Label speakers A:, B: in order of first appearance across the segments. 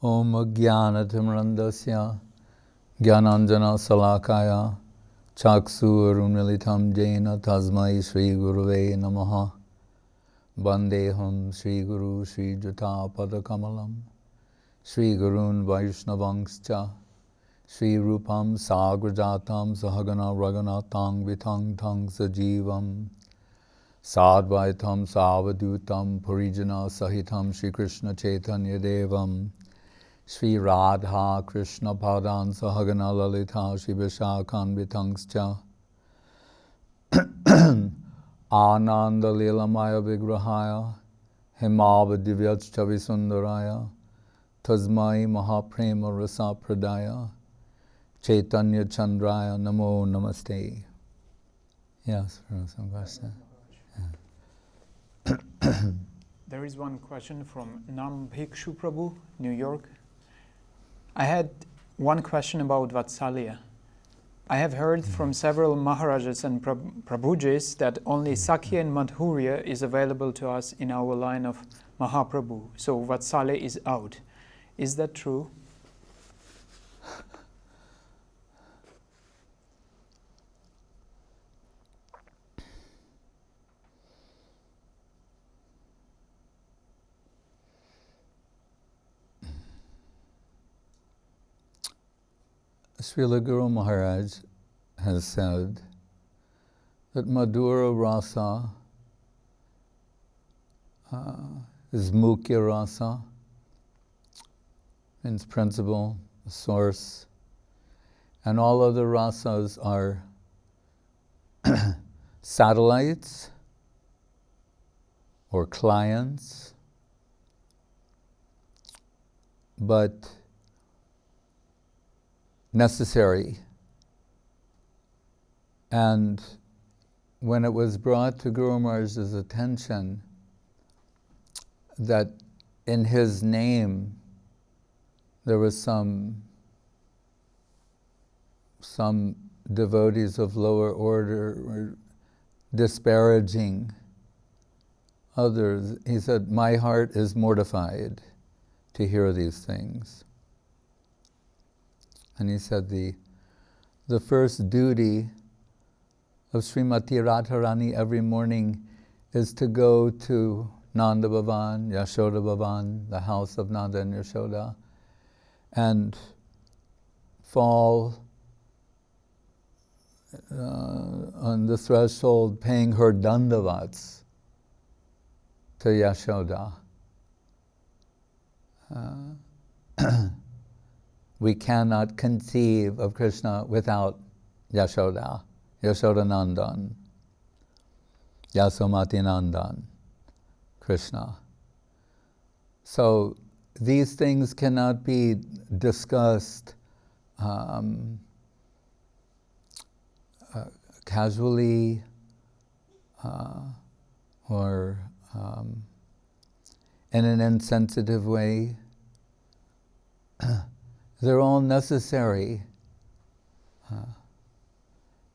A: Om Jnanatimrandasya Jnananjana Salakaya Chaksurunmilitam Jena Tasmai Shri Guruve Namaha Bandeham Shri Guru Shri Juta Padakamalam Shri Gurun Vaishnavangscha Shri Rupam Sagrajatam Sahagana Raghunatang Vitang Tang Sajivam Sadvaitam Savadutam Purijana Sahitam Shri Krishna Chaitanya Devam Shri Radha Krishna Padan Sahagana Lalita Shri Vishakhan Vitangscha Ananda Lilamaya Vigrahaya Himava Divyachcha Sundaraya Tasmai Mahaprema Rasa Pradaya Chaitanya Chandraya Namo Namaste. Yes, for some question.
B: There is one question from Nam Bhikshu Prabhu, New York. I had one question about Vatsalya. I have heard from several Maharajas and Prabhujis that only Sakya and Madhurya is available to us in our line of Mahaprabhu. So Vatsalya is out. Is that true?
A: Srila Guru Maharaj has said that Madhura Rasa is Mukhya Rasa, means principle, source, and all other rasas are satellites or clients, but necessary. And when it was brought to Guru Maharaj's attention that in his name there was some devotees of lower order were disparaging others, he said, "My heart is mortified to hear these things." And he said the first duty of Srimati Radharani every morning is to go to Nanda Bhavan, Yashoda Bhavan, the house of Nanda and Yashoda, and fall on the threshold paying her dandavats to Yashoda. We cannot conceive of Krishna without Yashoda, Yashoda Nandan, Yasomati Nandan, Krishna. So these things cannot be discussed casually or in an insensitive way. They're all necessary.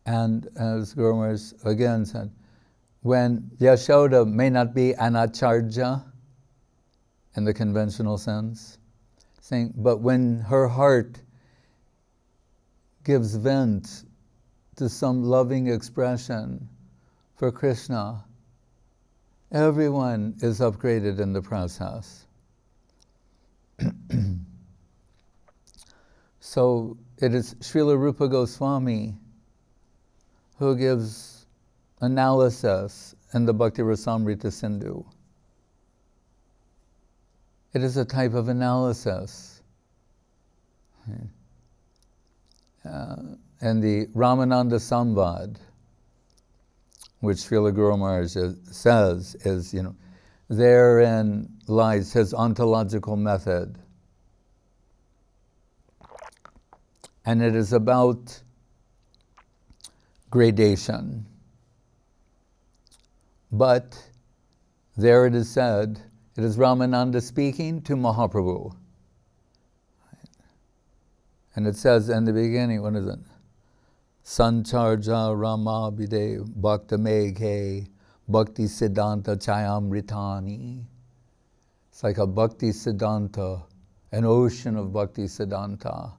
A: And as Guru Maharaj again said, when Yashoda may not be an acharya in the conventional sense, saying, but when her heart gives vent to some loving expression for Krishna, everyone is upgraded in the process. So it is Srila Rupa Goswami who gives analysis in the Bhakti Rasamrita Sindhu. It is a type of analysis. And the Ramananda Samvad, which Srila Guru Maharaj says is, therein lies his ontological method. And it is about gradation. But there it is said, it is Ramananda speaking to Mahaprabhu. And it says in the beginning, what is it? Sancharja Rama Bide Bhakta Meghe Bhakti Siddhanta Chayamritani. It's like a Bhakti Siddhanta an ocean of Bhakti Siddhanta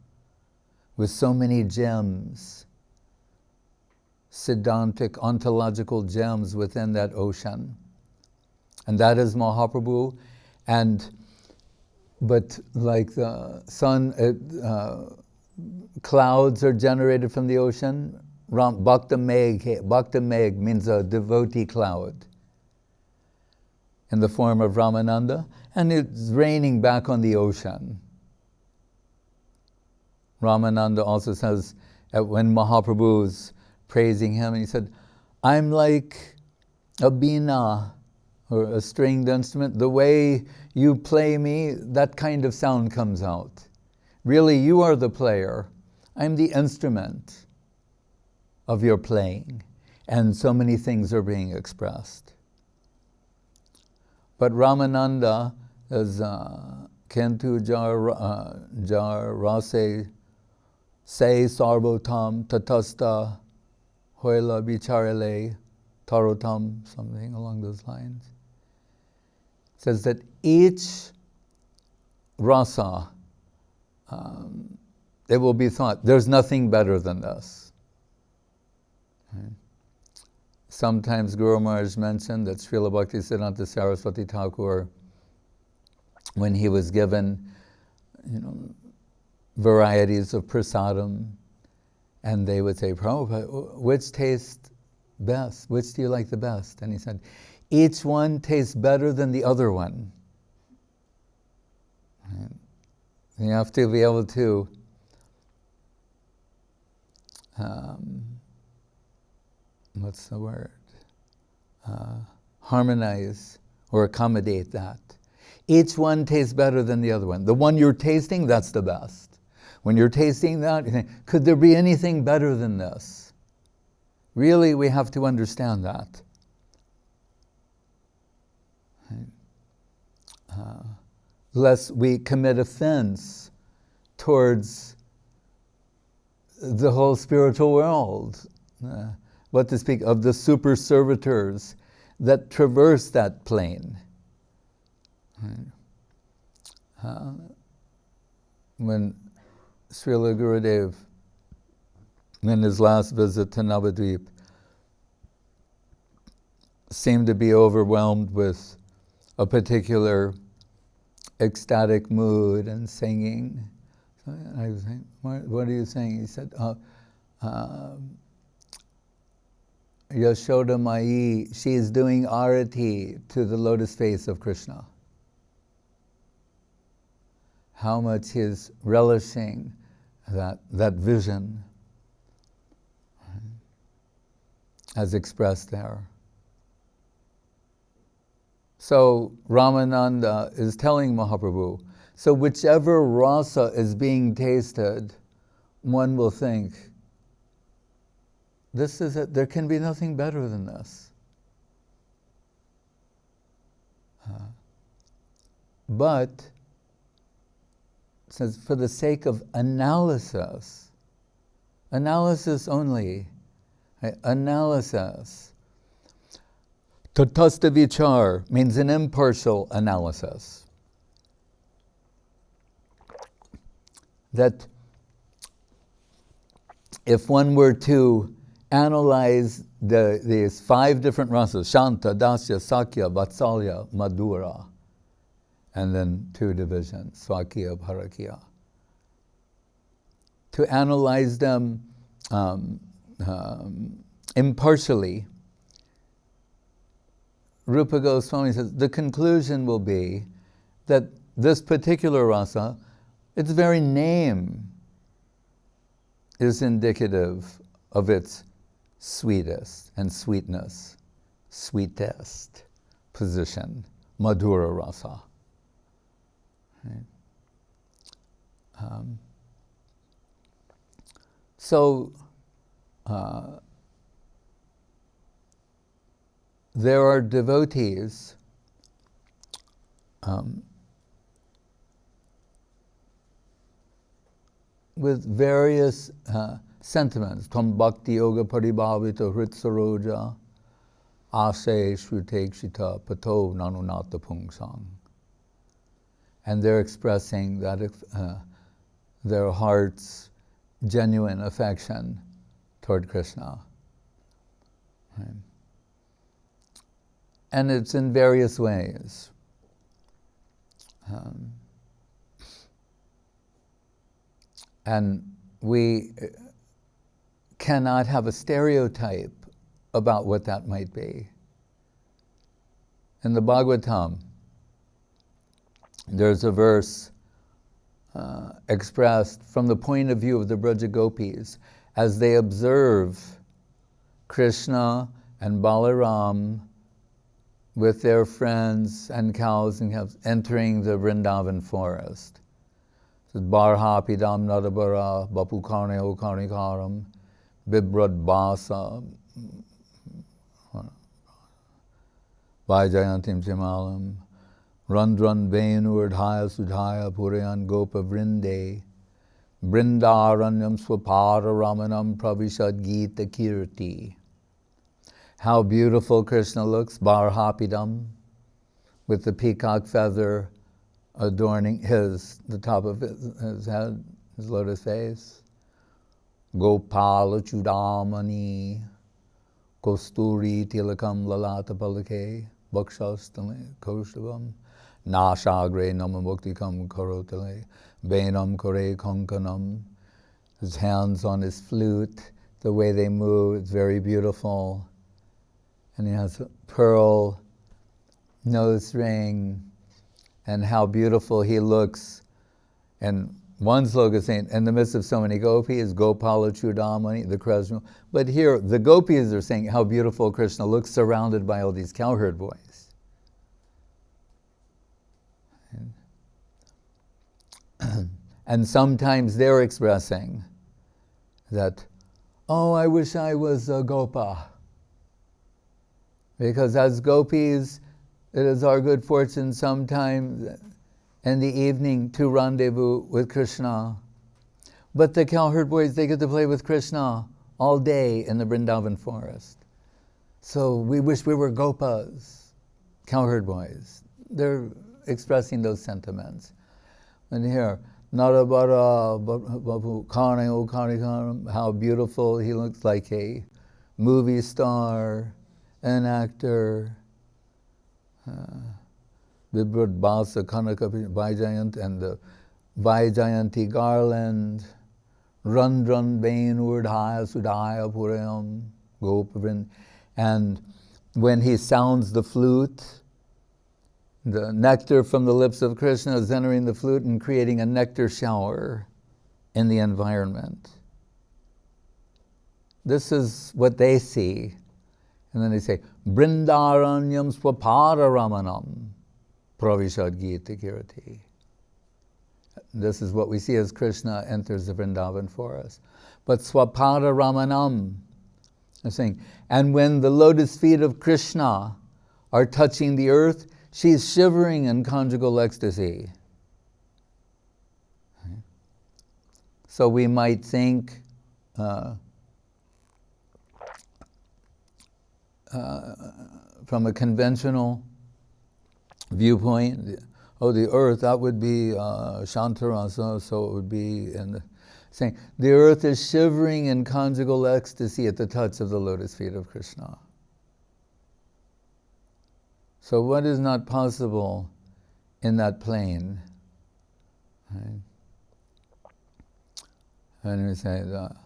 A: with so many gems, Siddhantic, ontological gems within that ocean. And that is Mahaprabhu. But like the sun, clouds are generated from the ocean. Bhakta Meg means a devotee cloud in the form of Ramananda, and it's raining back on the ocean. Ramananda also says, when Mahaprabhu's praising him, he said, I'm like a veena, or a stringed instrument. The way you play me, that kind of sound comes out. Really, you are the player. I'm the instrument of your playing. And so many things are being expressed. But Ramananda is Kentu jar rase se sarvotam tatasta hoila bicharale tarotam, something along those lines. Says that each rasa, it will be thought, there's nothing better than this. Right? Sometimes Guru Maharaj mentioned that Srila Bhakti Siddhanta Saraswati Thakur, when he was given, varieties of prasadam, and they would say, Prabhupada, which tastes best? Which do you like the best? And he said, each one tastes better than the other one. Right? You have to be able to what's the word? Harmonize or accommodate that. Each one tastes better than the other one. The one you're tasting, that's the best. When you're tasting that, you think, could there be anything better than this? Really, we have to understand that. Lest we commit offense towards the whole spiritual world. What to speak of the super servitors that traverse that plane. When Srila Gurudev, in his last visit to Navadvip, seemed to be overwhelmed with a particular ecstatic mood and singing. So I was saying, what are you saying? He said, Yashoda Mai, she is doing arati to the lotus face of Krishna. How much he is relishing that vision as expressed there. So Ramananda is telling Mahaprabhu, so whichever rasa is being tasted, one will think, this is it, there can be nothing better than this. But, it says, for the sake of analysis only, right? Analysis. Tatasta vichar means an impartial analysis. That if one were to analyze these 5 different rasas, Shanta, Dasya, Sakya, Vatsalya, Madhura, and then 2 divisions, Swakya, Bharakya. To analyze them impartially, Rupa Goswami says, the conclusion will be that this particular rasa, its very name is indicative of its sweetest and sweetness, sweetest position, Madhura rasa. Right? There are devotees with various sentiments. Tam bhakti yoga paribhavita hrit saroja ase shrutekshita pato nanunata pungsang. and they're expressing that their heart's genuine affection toward Krishna. Right? And it's in various ways. And we cannot have a stereotype about what that might be. In the Bhagavatam, there's a verse expressed from the point of view of the Braja Gopis as they observe Krishna and Balaram with their friends and cows and calves entering the Vrindavan forest. It says, Barha pidam nadabara bapu karneo karnikaram bibrad basa vajayantim chimalam randran venur dhaya sudhaya purayan gopa vrinde brindaranyam swapara ramanam pravishad gita kirti. How beautiful Krishna looks, Barhapidam, with the peacock feather adorning the top of his head, his lotus face. Gopala Chudamani, Kosturi Tilakam Lalata Palake, Bhakshastale Koshavam, Nashagre Namamuktikam Karotale, Benam Kore Konkanam. His hands on his flute, the way they move, it's very beautiful. And he has a pearl nose ring, and how beautiful he looks. And one sloka is saying, in the midst of so many gopis, Gopala Chudamani, the Krishna. But here, the gopis are saying how beautiful Krishna looks, surrounded by all these cowherd boys. And sometimes they're expressing that, oh, I wish I was a gopa. Because as gopis, it is our good fortune sometime in the evening to rendezvous with Krishna. But the cowherd boys, they get to play with Krishna all day in the Vrindavan forest. So we wish we were gopas, cowherd boys. They're expressing those sentiments. And here, Narabara Babu Karneo Karnikaram, how beautiful he looks, like a movie star, an actor. Vibrad Basa Kanaka Vaijayant and the Vaijayanti garland, Randran Vainur Dhaya Sudhaya Purayam Gopavrin. And when he sounds the flute, the nectar from the lips of Krishna is entering the flute and creating a nectar shower in the environment. This is what they see. And then they say, Brindaranyam swapara ramanam pravishad gita kirti. This is what we see as Krishna enters the Vrindavan forest. But swapara ramanam, I'm saying, and when the lotus feet of Krishna are touching the earth, she's shivering in conjugal ecstasy. So we might think, from a conventional viewpoint, oh, the earth, that would be Shantarasa, so it would be saying the earth is shivering in conjugal ecstasy at the touch of the lotus feet of Krishna. So what is not possible in that plane? Right? And we say that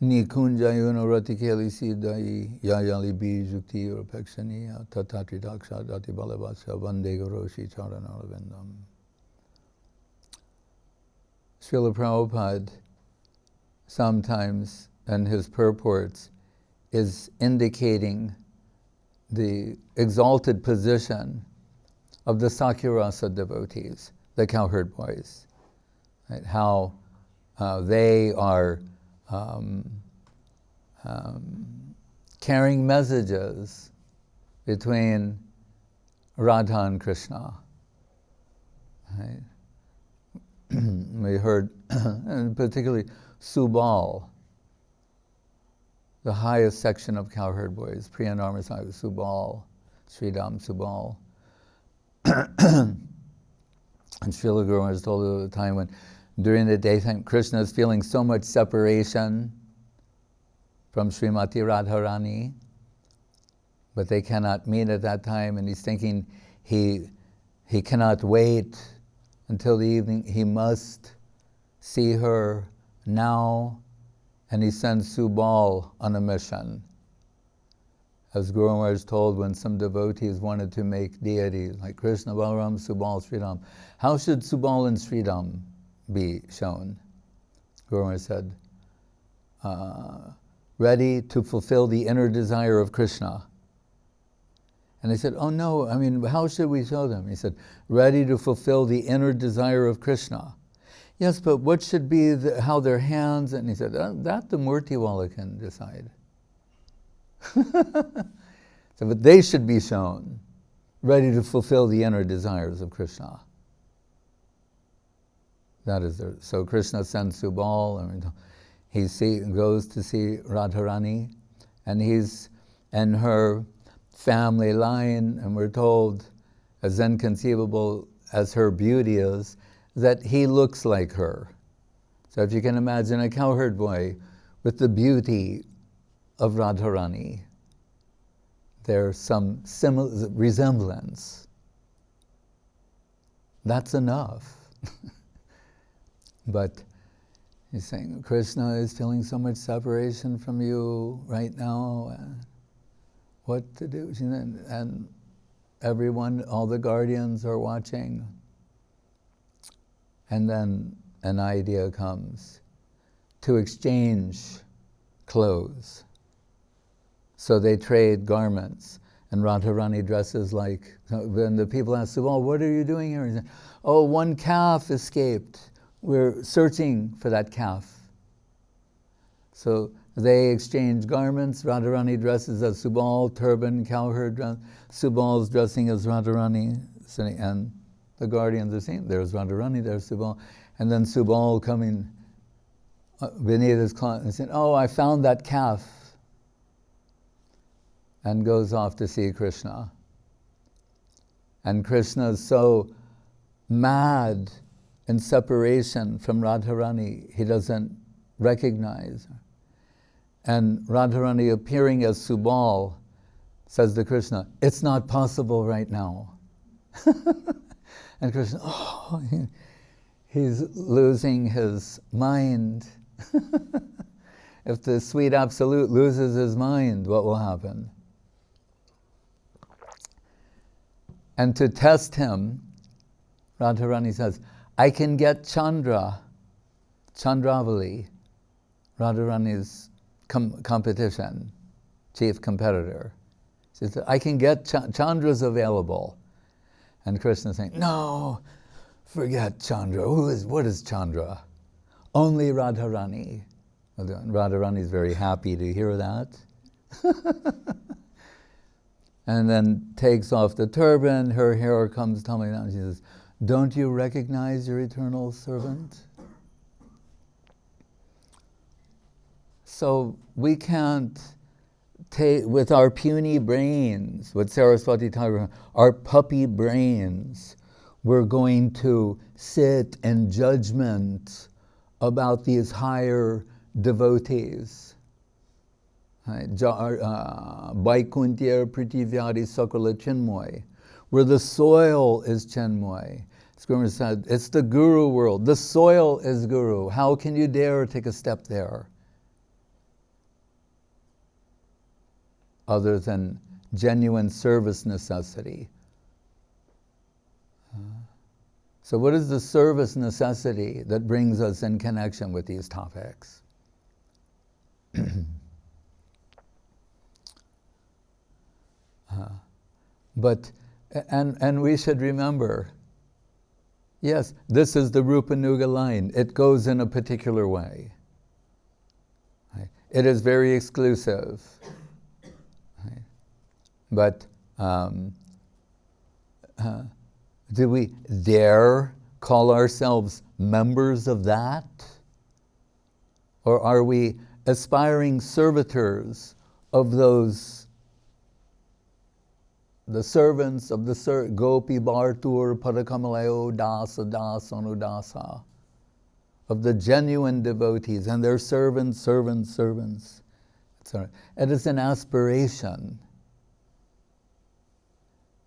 A: Nikunjayuna Ratikeli Siddhai Yayali Bijukti or Pekshaniya Tatati Daksha Dati Balabasya Vandegoroshi Charanarvindam. Srila Prabhupada sometimes in his purports is indicating the exalted position of the Sakyarasa devotees, the cowherd boys, right? How they are carrying messages between Radha and Krishna. Right? We heard, and particularly Subal, the highest section of cowherd boys, Priyanarmasai Subal, Sridham Subal, And Srila Guru Maharaj told of the time when during the daytime Krishna is feeling so much separation from Srimati Radharani, but they cannot meet at that time, and he's thinking he cannot wait until the evening, he must see her now, and he sends Subal on a mission. As Guru Maharaj told when some devotees wanted to make deities, like Krishna, Balaram, Subal, Sridham, how should Subal and Sridham be shown? Guru Maharaj said, ready to fulfill the inner desire of Krishna. And they said, oh no, I mean, how should we show them? He said, ready to fulfill the inner desire of Krishna. Yes, but what should be, how their hands, and he said, that the Murtiwala can decide. So, but they should be shown, ready to fulfill the inner desires of Krishna. That is there. So Krishna sends Subal, he goes to see Radharani, and he's in her family line, and we're told, as inconceivable as her beauty is, that he looks like her. So if you can imagine a cowherd boy with the beauty of Radharani, there's some resemblance. That's enough. But he's saying, Krishna is feeling so much separation from you right now. What to do? And everyone, all the guardians are watching. And then an idea comes to exchange clothes. So they trade garments, and Radharani dresses like, when the people ask Subal, what are you doing here? He said, oh, one calf escaped. We're searching for that calf. So they exchange garments. Radharani dresses as Subal, turban, cowherd dress. Subal's dressing as Radharani, and the guardians are saying, there's Radharani, there's Subal. And then Subal coming beneath his cloth and saying, oh, I found that calf. And goes off to see Krishna. And Krishna is so mad in separation from Radharani, he doesn't recognize her. And Radharani, appearing as Subal, says to Krishna, it's not possible right now. And Krishna, he's losing his mind. If the sweet absolute loses his mind, what will happen? And to test him, Radharani says, I can get Chandravali, Radharani's competition, chief competitor. She said, I can get Chandra's available. And Krishna is saying, no, forget Chandra. What is Chandra? Only Radharani. And Radharani is very happy to hear that. And then takes off the turban, her hair comes tumbling down. She says, don't you recognize your eternal servant? So we can't take, with our puny brains, with Saraswati Thakur, our puppy brains, we're going to sit in judgment about these higher devotees. Vaikuntya Pritivyadi Sakala Chinmoy, where the soil is Chinmoy. Guru said, it's the Guru world. The soil is Guru. How can you dare take a step there? Other than genuine service necessity. So what is the service necessity that brings us in connection with these topics? But we should remember, yes, this is the Rupanuga line. It goes in a particular way. Right? It is very exclusive. Right? But do we dare call ourselves members of that? Or are we aspiring servitors of those the servants of the Gopi Bhartur Parakamalayo Dasa Dasa Anudasa, of the genuine devotees and their servants, etc. It is an aspiration.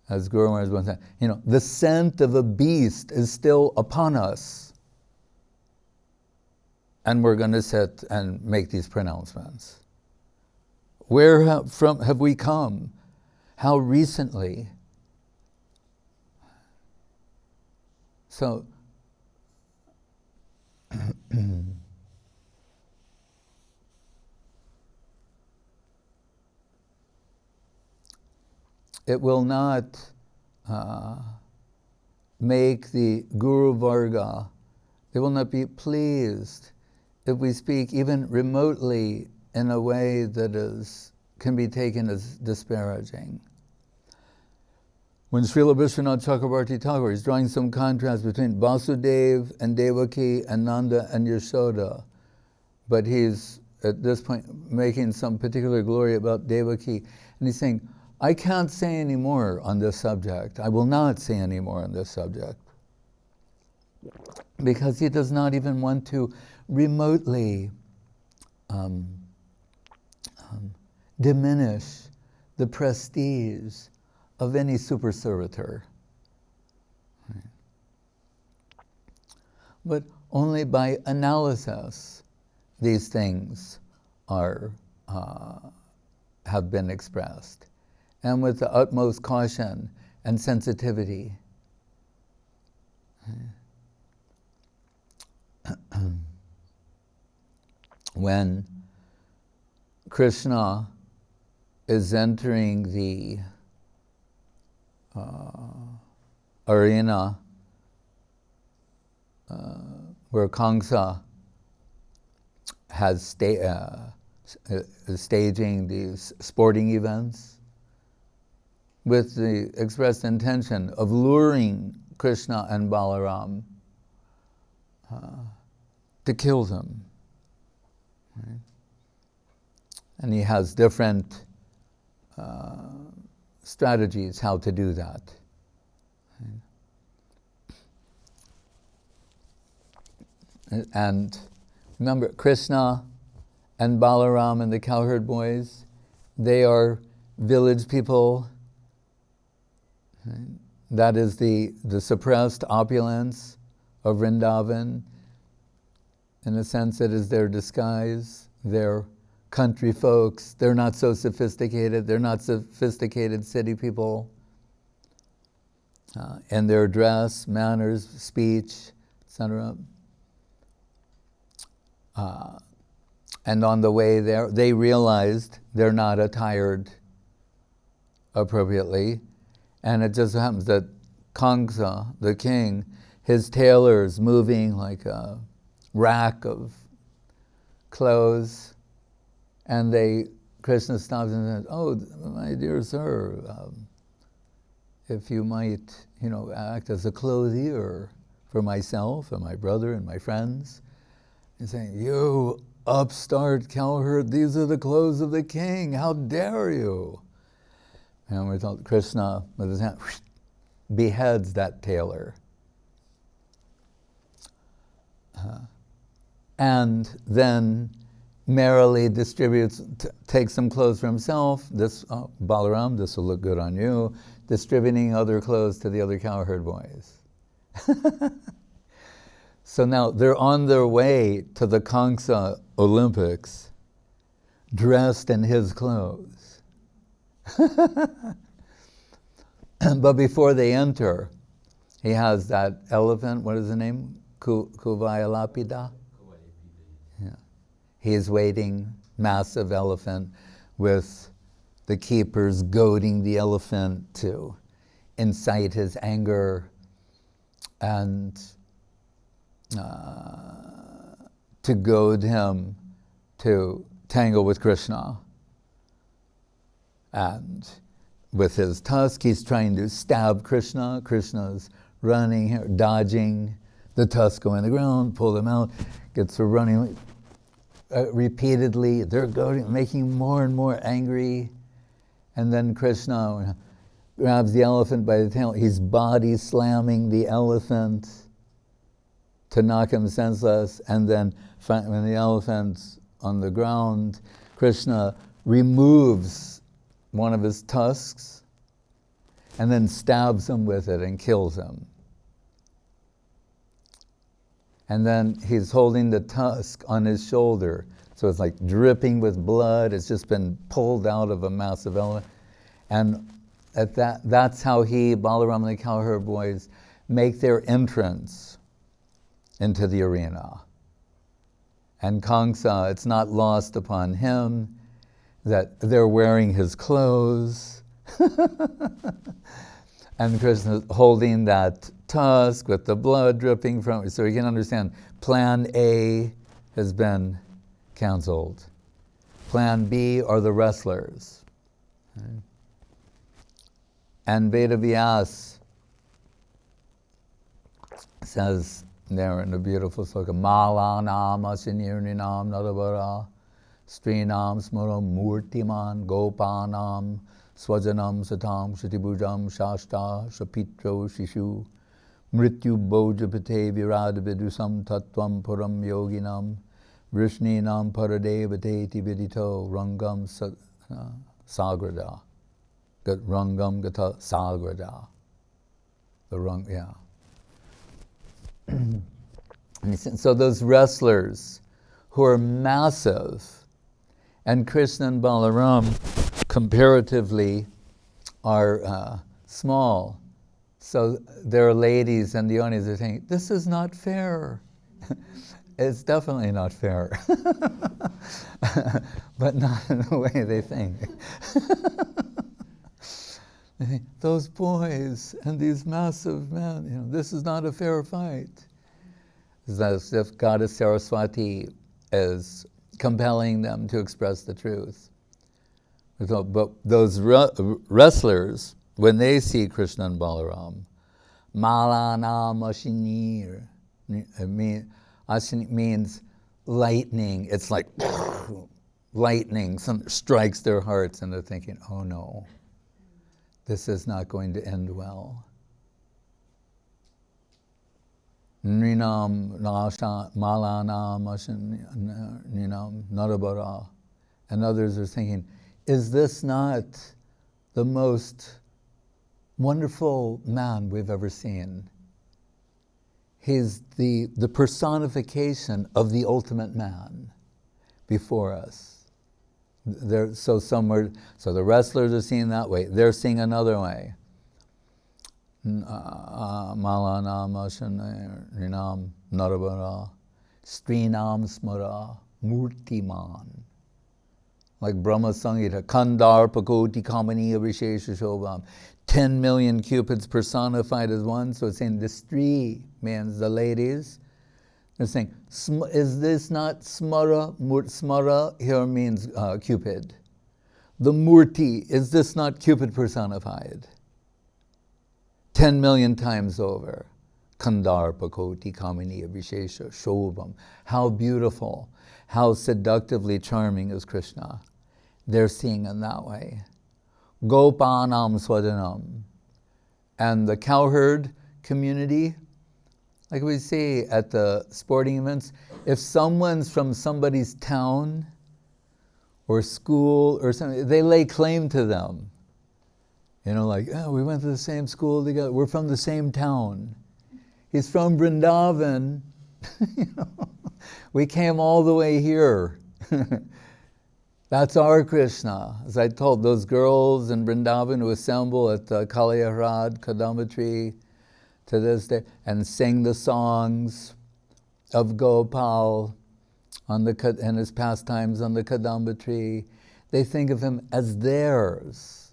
A: As Guru Maharaj once said, the scent of a beast is still upon us. And we're going to sit and make these pronouncements. Where have we come? How recently? So, it will not make the Guru Varga, they will not be pleased if we speak even remotely in a way that can be taken as disparaging. When Srila Vishwanath Chakravarti Thakur is drawing some contrast between Vasudev and Devaki and Nanda and Yashoda, but he's at this point making some particular glory about Devaki, and he's saying, I can't say any more on this subject. I will not say any more on this subject. Because he does not even want to remotely diminish the prestige of any super servitor. Right. But only by analysis these things have been expressed, and with the utmost caution and sensitivity. When Krishna is entering the arena where Kamsa has staging these sporting events with the expressed intention of luring Krishna and Balaram to kill them. Right? And he has different strategies how to do that. Right? And remember, Krishna and Balaram and the cowherd boys, they are village people. Right? That is the suppressed opulence of Vrindavan. In a sense, it is their disguise. They're country folks. They're not so sophisticated. They're not sophisticated city people. In their dress, manners, speech, etc. And on the way there, they realized they're not attired appropriately. And it just happens that Kamsa, the king, his tailor's moving like a rack of clothes, and Krishna stops and says, "Oh, my dear sir, if you might, act as a clothier for myself and my brother and my friends." He's saying, "You upstart cowherd, these are the clothes of the king. How dare you?" And we're told Krishna, with his hand, beheads that tailor. And then merrily distributes, takes some clothes for himself. Balaram, this will look good on you. Distributing other clothes to the other cowherd boys. So now they're on their way to the Kamsa Olympics, dressed in his clothes. But before they enter, he has that elephant, what is the name? Kuvayalapida? Yeah. He is waiting, massive elephant, with the keepers goading the elephant to incite his anger and to goad him to tangle with Krishna. And with his tusk, he's trying to stab Krishna. Krishna's running, dodging. The tusk go in the ground, pull them out, gets to running repeatedly. They're going, making more and more angry. And then Krishna grabs the elephant by the tail. He's body slamming the elephant to knock him senseless, and then when the elephant's on the ground, Krishna removes one of his tusks and then stabs him with it and kills him. And then he's holding the tusk on his shoulder, so it's like dripping with blood. It's just been pulled out of a massive elephant. And that's how Balaram and the cowherd boys make their entrance into the arena. And Kamsa, it's not lost upon him that they're wearing his clothes. And Krishna's holding that tusk with the blood dripping from it. So you can understand, plan A has been canceled. Plan B are the wrestlers. Okay. And Vedavyas says there in the beautiful sloka, Malanam asinirninam nadavara strinam smaram murtiman gopanam swajanam satam shatibujam shashta shapitro shishu mrityu bojapate viradavidusam tattvam puram yoginam vrishninam paradevateti vidito rangam sagrada. Rangam gata sagrada. The rung, yeah. So those wrestlers who are massive, and Krishna and Balaram comparatively are small. So there are ladies and the audience are saying, this is not fair. It's definitely not fair. But not in the way they think. Those boys and these massive men, this is not a fair fight. It's as if Goddess Saraswati is compelling them to express the truth. But those wrestlers, when they see Krishna and Balaram, Malana Mashinir, means lightning. It's like lightning strikes their hearts, and they're thinking, oh no. This is not going to end well. Nrinam malanam ninam narabara. And others are thinking, is this not the most wonderful man we've ever seen? He's the personification of the ultimate man before us. So the wrestlers are seeing that way. They're seeing another way. Malanam ashanam narabara strinam smara murtiman. Like Brahma Sangita, Kandar Pakoti Kamaniya Vishesha Shobham. 10 million cupids personified as one. So it's saying the stri means the ladies. They're saying, is this not smara? Smara here means Cupid. The murti, is this not Cupid personified? 10 million times over. Kandar Pakoti Kamaniya Vishesha Shobham. How beautiful, how seductively charming is Krishna. They're seeing in that way. Gopanam Swajanam. And the cowherd community, like we see at the sporting events, if someone's from somebody's town or school or something, they lay claim to them. Like, we went to the same school together. We're from the same town. He's from Vrindavan. We came all the way here. That's our Krishna. As I told those girls in Vrindavan who assemble at Kaliyahrad, Kadambatri, to this day, and sing the songs of Gopal and his pastimes on the Kadambatri. They think of him as theirs,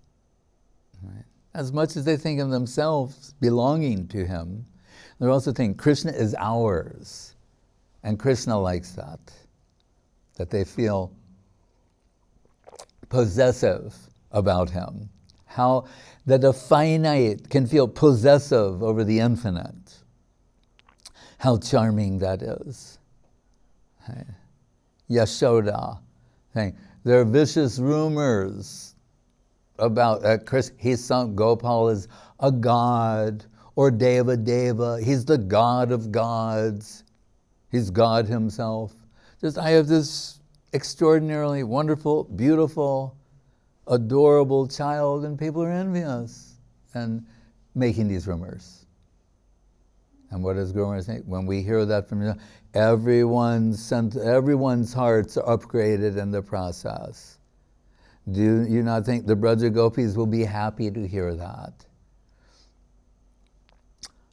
A: right? As much as they think of themselves belonging to him. They're also thinking Krishna is ours, and Krishna likes that they feel possessive about him. How that the finite can feel possessive over the infinite. How charming that is. Yashoda, there are vicious rumors about he's some Gopal is a god, or Deva Deva, he's the god of gods. He's God himself. I have this extraordinarily wonderful, beautiful, adorable child, and people are envious and making these rumors. And what does Guru Maharaj say? When we hear that from you, everyone's hearts are upgraded in the process. Do you not think the Braja Gopis will be happy to hear that?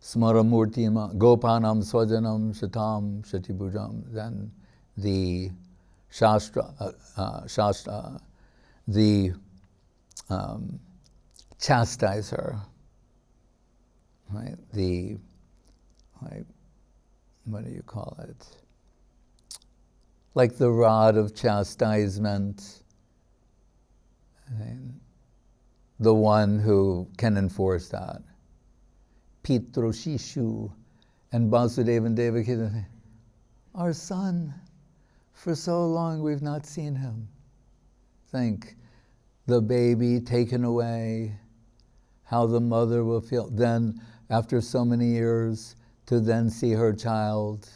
A: Smaramurti Gopanam Swajanam Shatam Shatibhujam. Then the Shastra, the chastiser, right? What do you call it? Like the rod of chastisement, right? The one who can enforce that. Pitro Shishu and Vasudeva and Devaki, our son, for so long we've not seen him. Think, the baby taken away, how the mother will feel. Then, after so many years, to then see her child.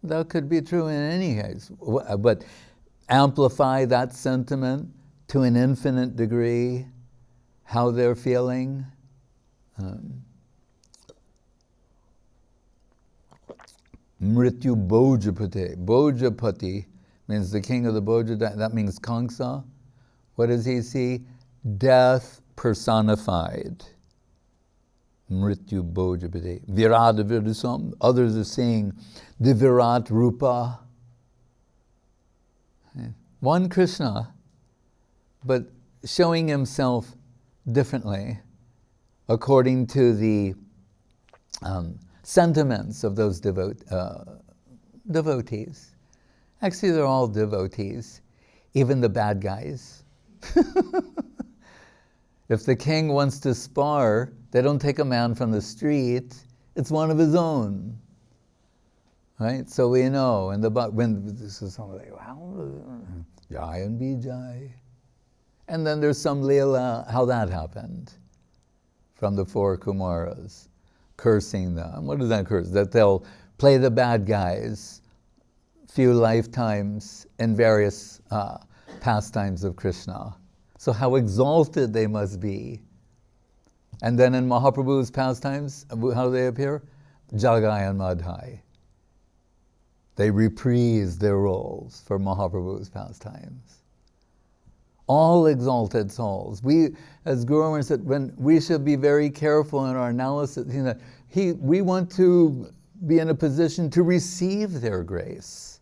A: That could be true in any case, but amplify that sentiment to an infinite degree, how they're feeling. Mrityu Bojapati. Bojapati means the king of the Boja, that means Kamsa. What does he see? Death personified. Mrityu Bojapati. Virata Virusam. Others are seeing the Virat Rupa. One Krishna, but showing himself differently according to the sentiments of those devotees. Actually, they're all devotees, even the bad guys. If the king wants to spar, they don't take a man from the street, it's one of his own. Right? So we know, and when this is somebody, well, Jai and Vijay. And then there's some Leela, how that happened, from the four Kumaras, cursing them. What is that curse? That they'll play the bad guys few lifetimes in various pastimes of Krishna. So how exalted they must be. And then in Mahaprabhu's pastimes, how do they appear? Jagai and Madhai. They reprise their roles for Mahaprabhu's pastimes. All exalted souls. We, as Guru Maharaj said, we should be very careful in our analysis. We want to be in a position to receive their grace.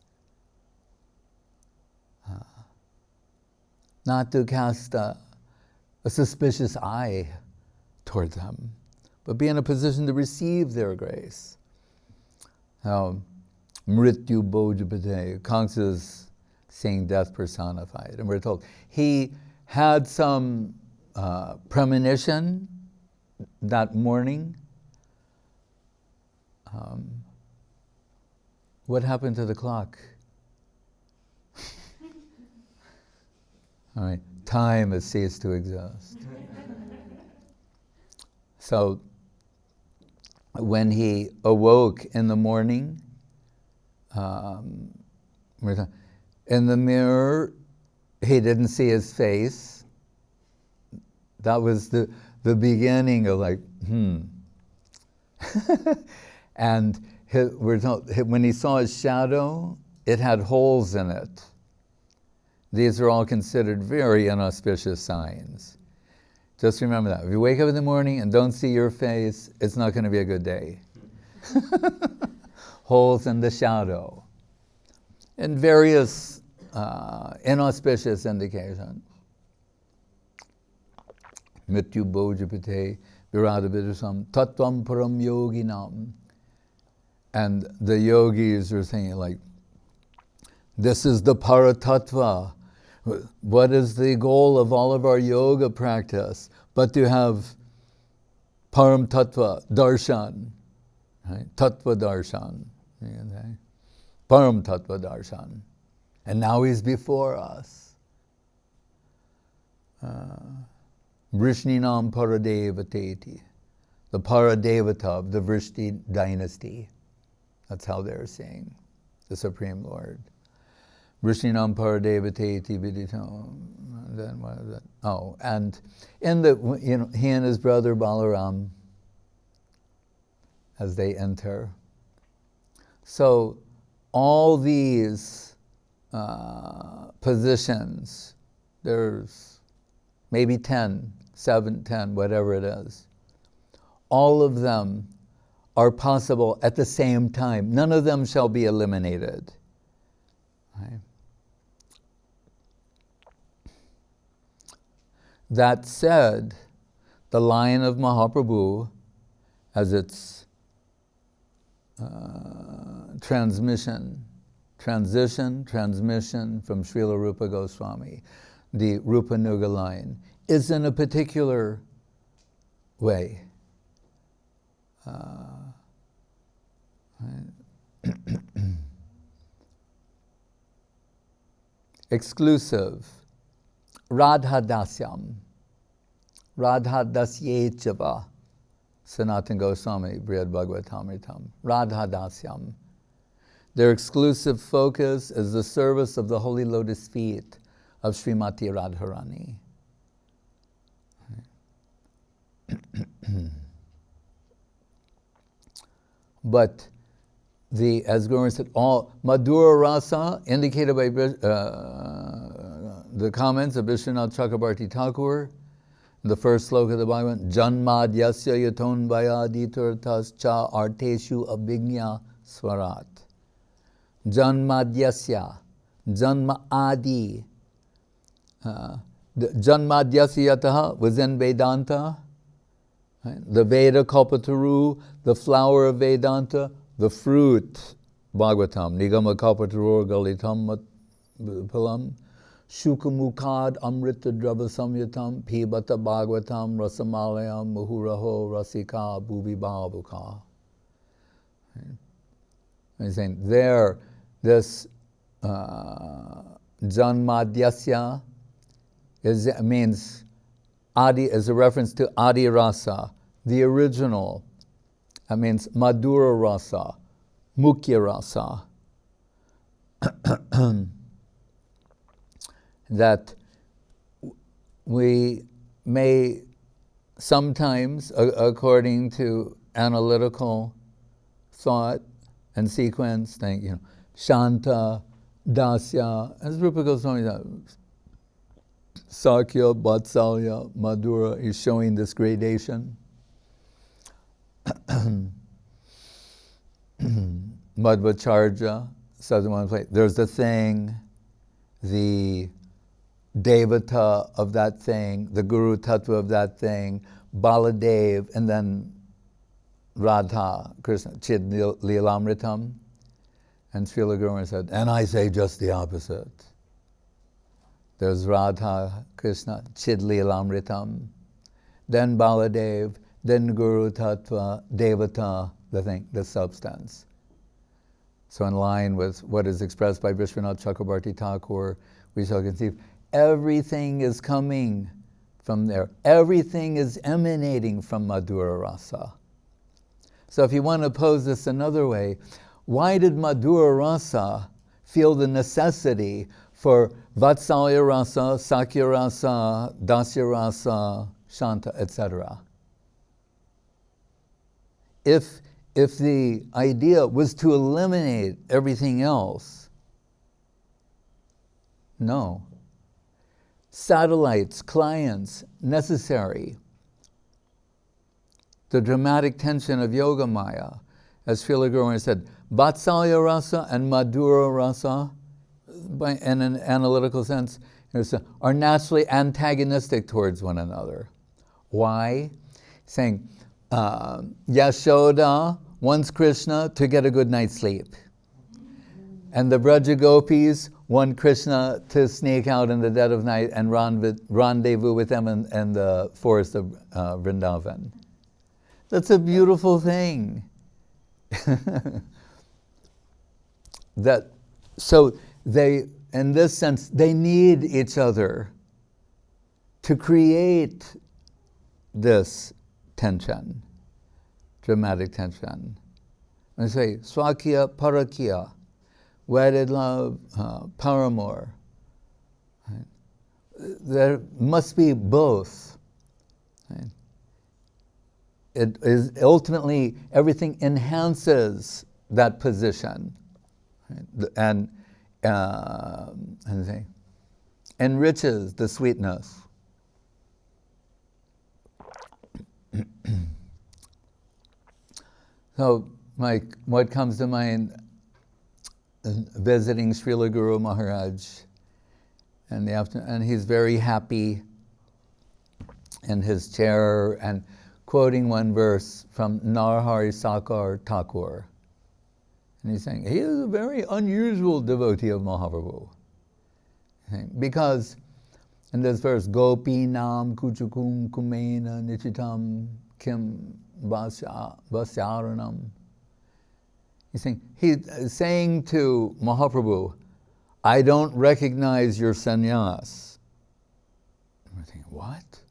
A: Not to cast a suspicious eye toward them, but be in a position to receive their grace. Now, Mrityu Bojapate, Kamsa's seeing death personified. And we're told he had some premonition that morning. What happened to the clock? All right, time has ceased to exist. So when he awoke in the morning, in the mirror, he didn't see his face. That was the beginning of And we're told, when he saw his shadow, it had holes in it. These are all considered very inauspicious signs. Just remember that. If you wake up in the morning and don't see your face, it's not going to be a good day. Holes in the shadow. And various inauspicious indications. Mrityu Bojapate Virata Vidusam Tattvam Param Yoginam. And the yogis are saying this is the Paratattva. What is the goal of all of our yoga practice? But to have Param Tattva Darshan, right? Tattva Darshan, Param Tattva Darshan. And now he's before us. Vrishninam Paradevateti, the Paradevata of the Vrishni dynasty. That's how they're saying the Supreme Lord. Vrishninam Paradevateti Viditam. Then what is that? Oh, and in the, he and his brother Balaram, as they enter. So all these positions, there's maybe 10, 7, 10, whatever it is. All of them are possible at the same time. None of them shall be eliminated. Right? That said, the line of Mahaprabhu, as its transmission from Srila Rupa Goswami, the Rupa Nuga line, is in a particular way. Exclusive. Radha Dasyam. Radha Dasyechava. Sanatana Goswami, Brihad Bhagavatamritam. Radha Dasyam. Their exclusive focus is the service of the holy lotus feet of Srimati Radharani. But as Guru said, all Madhura Rasa, indicated by the comments of Vishwanath Chakrabarti Thakur, the first sloka of the Bhagavatam, Janmad yasya yaton vayaditur tascha arteshu abhignya swarat. Janmad yasya, Janma adi. Janmad yasya yataha was in Vedanta. Right? The Veda Kalpataru, the flower of Vedanta, the fruit, Bhagavatam, Nigama Kalpataru Galitam Pilam, Shukamukad Amrita Drava Samyatam, Pibata Bhagavatam, Rasamalayam, Muhuraho, Rasika, Bhuvi Bhavuka. He's saying there, this Janmadyasya means Adi is a reference to Adi Rasa, the original. That means Madhura Rasa, Mukhya Rasa. That we may sometimes, according to analytical thought and sequence, think, Shanta, Dasya, as Rupa Goswami said, Sakya, Vatsalya, Madhura is showing this gradation. Madhvacharya says in one place, there's the thing, the Devata of that thing, the Guru Tattva of that thing, Baladev, and then Radha, Krishna, Chid Lilamritam. And Srila Guru said, and I say just the opposite. There's Radha, Krishna, Chid Lilamritam, then Baladev, then Guru Tattva, Devata, the thing, the substance. So in line with what is expressed by Vishwanath Chakrabarti Thakur, we shall conceive everything is coming from there. Everything is emanating from Madhura Rasa. So if you want to pose this another way, why did Madhura Rasa feel the necessity for Vatsalya Rasa, Sakya Rasa, Dasya Rasa, Shanta, etc.? If the idea was to eliminate everything else, no. Satellites, clients, necessary. The dramatic tension of Yoga Maya, as Srila Guru said, Vatsalya Rasa and Madhura Rasa, in an analytical sense, are naturally antagonistic towards one another. Why? Saying, Yashoda wants Krishna to get a good night's sleep. And the Braja Gopis want Krishna to sneak out in the dead of night and rendezvous with them in the forest of Vrindavan. That's a beautiful thing. So they, in this sense, they need each other to create this tension, dramatic tension. I say, Swakya Parakya, wedded love, paramour. Right? There must be both. Right? It is ultimately, everything enhances that position, right? And say, enriches the sweetness. So, what comes to mind, visiting Srila Guru Maharaj in the afternoon, and he's very happy in his chair and quoting one verse from Narhari Sakar Thakur. And he's saying, he is a very unusual devotee of Mahaprabhu. Because in this verse, Gopi Nam Kuchukum Kumena Nichitam Kim Vasyaranam. He's saying to Mahaprabhu, I don't recognize your sannyas. And we're thinking, what?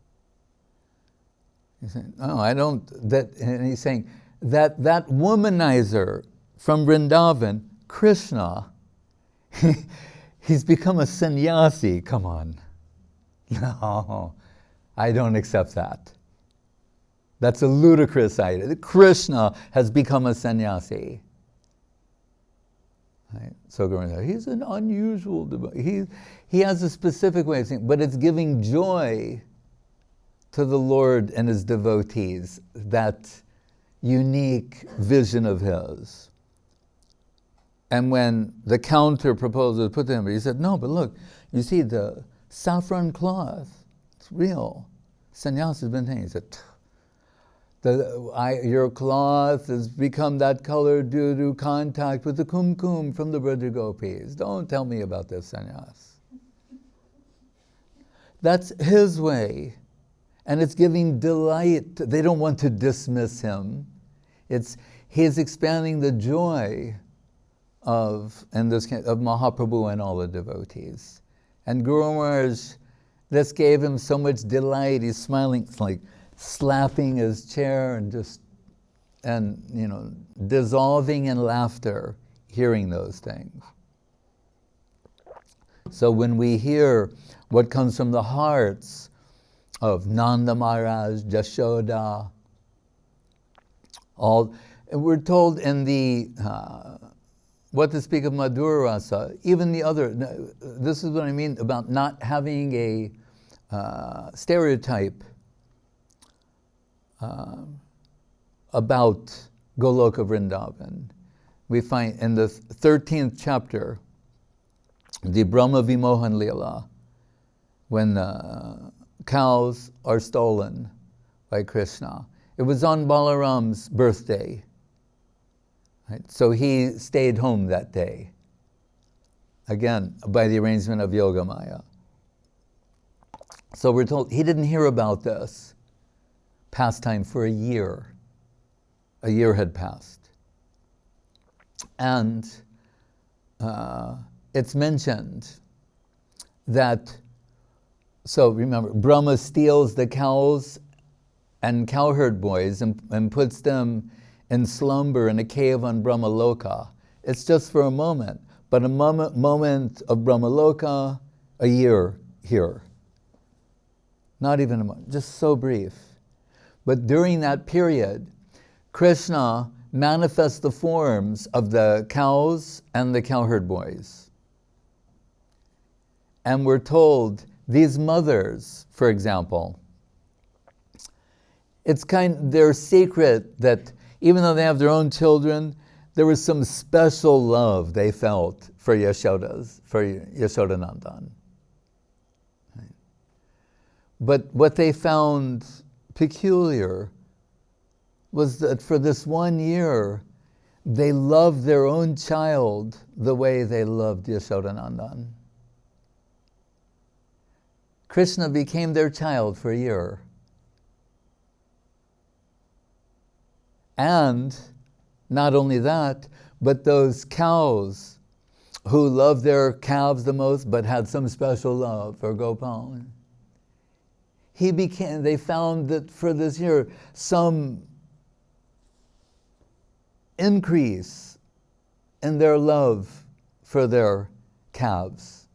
A: He's saying, no, I don't. And he's saying that womanizer from Vrindavan, Krishna, he's become a sannyasi. Come on. No, I don't accept that. That's a ludicrous idea. Krishna has become a sannyasi. Right? So he's an unusual devotee. He has a specific way of saying, but it's giving joy to the Lord and his devotees, that unique vision of his. And when the counter proposal was put to him, he said, no, but look, you see the saffron cloth, it's real. Sannyas has been saying, he said, your cloth has become that color due to contact with the kumkum from the Braja Gopis. Don't tell me about this, sannyas. That's his way. And it's giving delight. They don't want to dismiss him. He's expanding the joy of Mahaprabhu and all the devotees. And Guru Maharaj, this gave him so much delight. He's smiling, like slapping his chair and dissolving in laughter, hearing those things. So when we hear what comes from the hearts of Nanda Maharaj, Jashoda, and we're told in the what to speak of Madhura Rasa, even the other, this is what I mean about not having a stereotype about Goloka Vrindavan. We find in the 13th chapter, the Brahma Vimohan Leela, when cows are stolen by Krishna. It was on Balaram's birthday. Right? So he stayed home that day. Again, by the arrangement of Yogamaya. So we're told he didn't hear about this pastime for a year. A year had passed. And it's mentioned that, so remember, Brahma steals the cows and cowherd boys and puts them in slumber in a cave on Brahmaloka. It's just for a moment, but a moment of Brahmaloka, a year here. Not even a month, just so brief. But during that period, Krishna manifests the forms of the cows and the cowherd boys. And we're told these mothers, for example, they're secret that even though they have their own children, there was some special love they felt for Yashodanandan. Right? But what they found peculiar was that for this 1 year, they loved their own child the way they loved Yashodanandan. Krishna became their child for a year. And not only that, but those cows who loved their calves the most but had some special love for Gopal, they found that for this year, some increase in their love for their calves.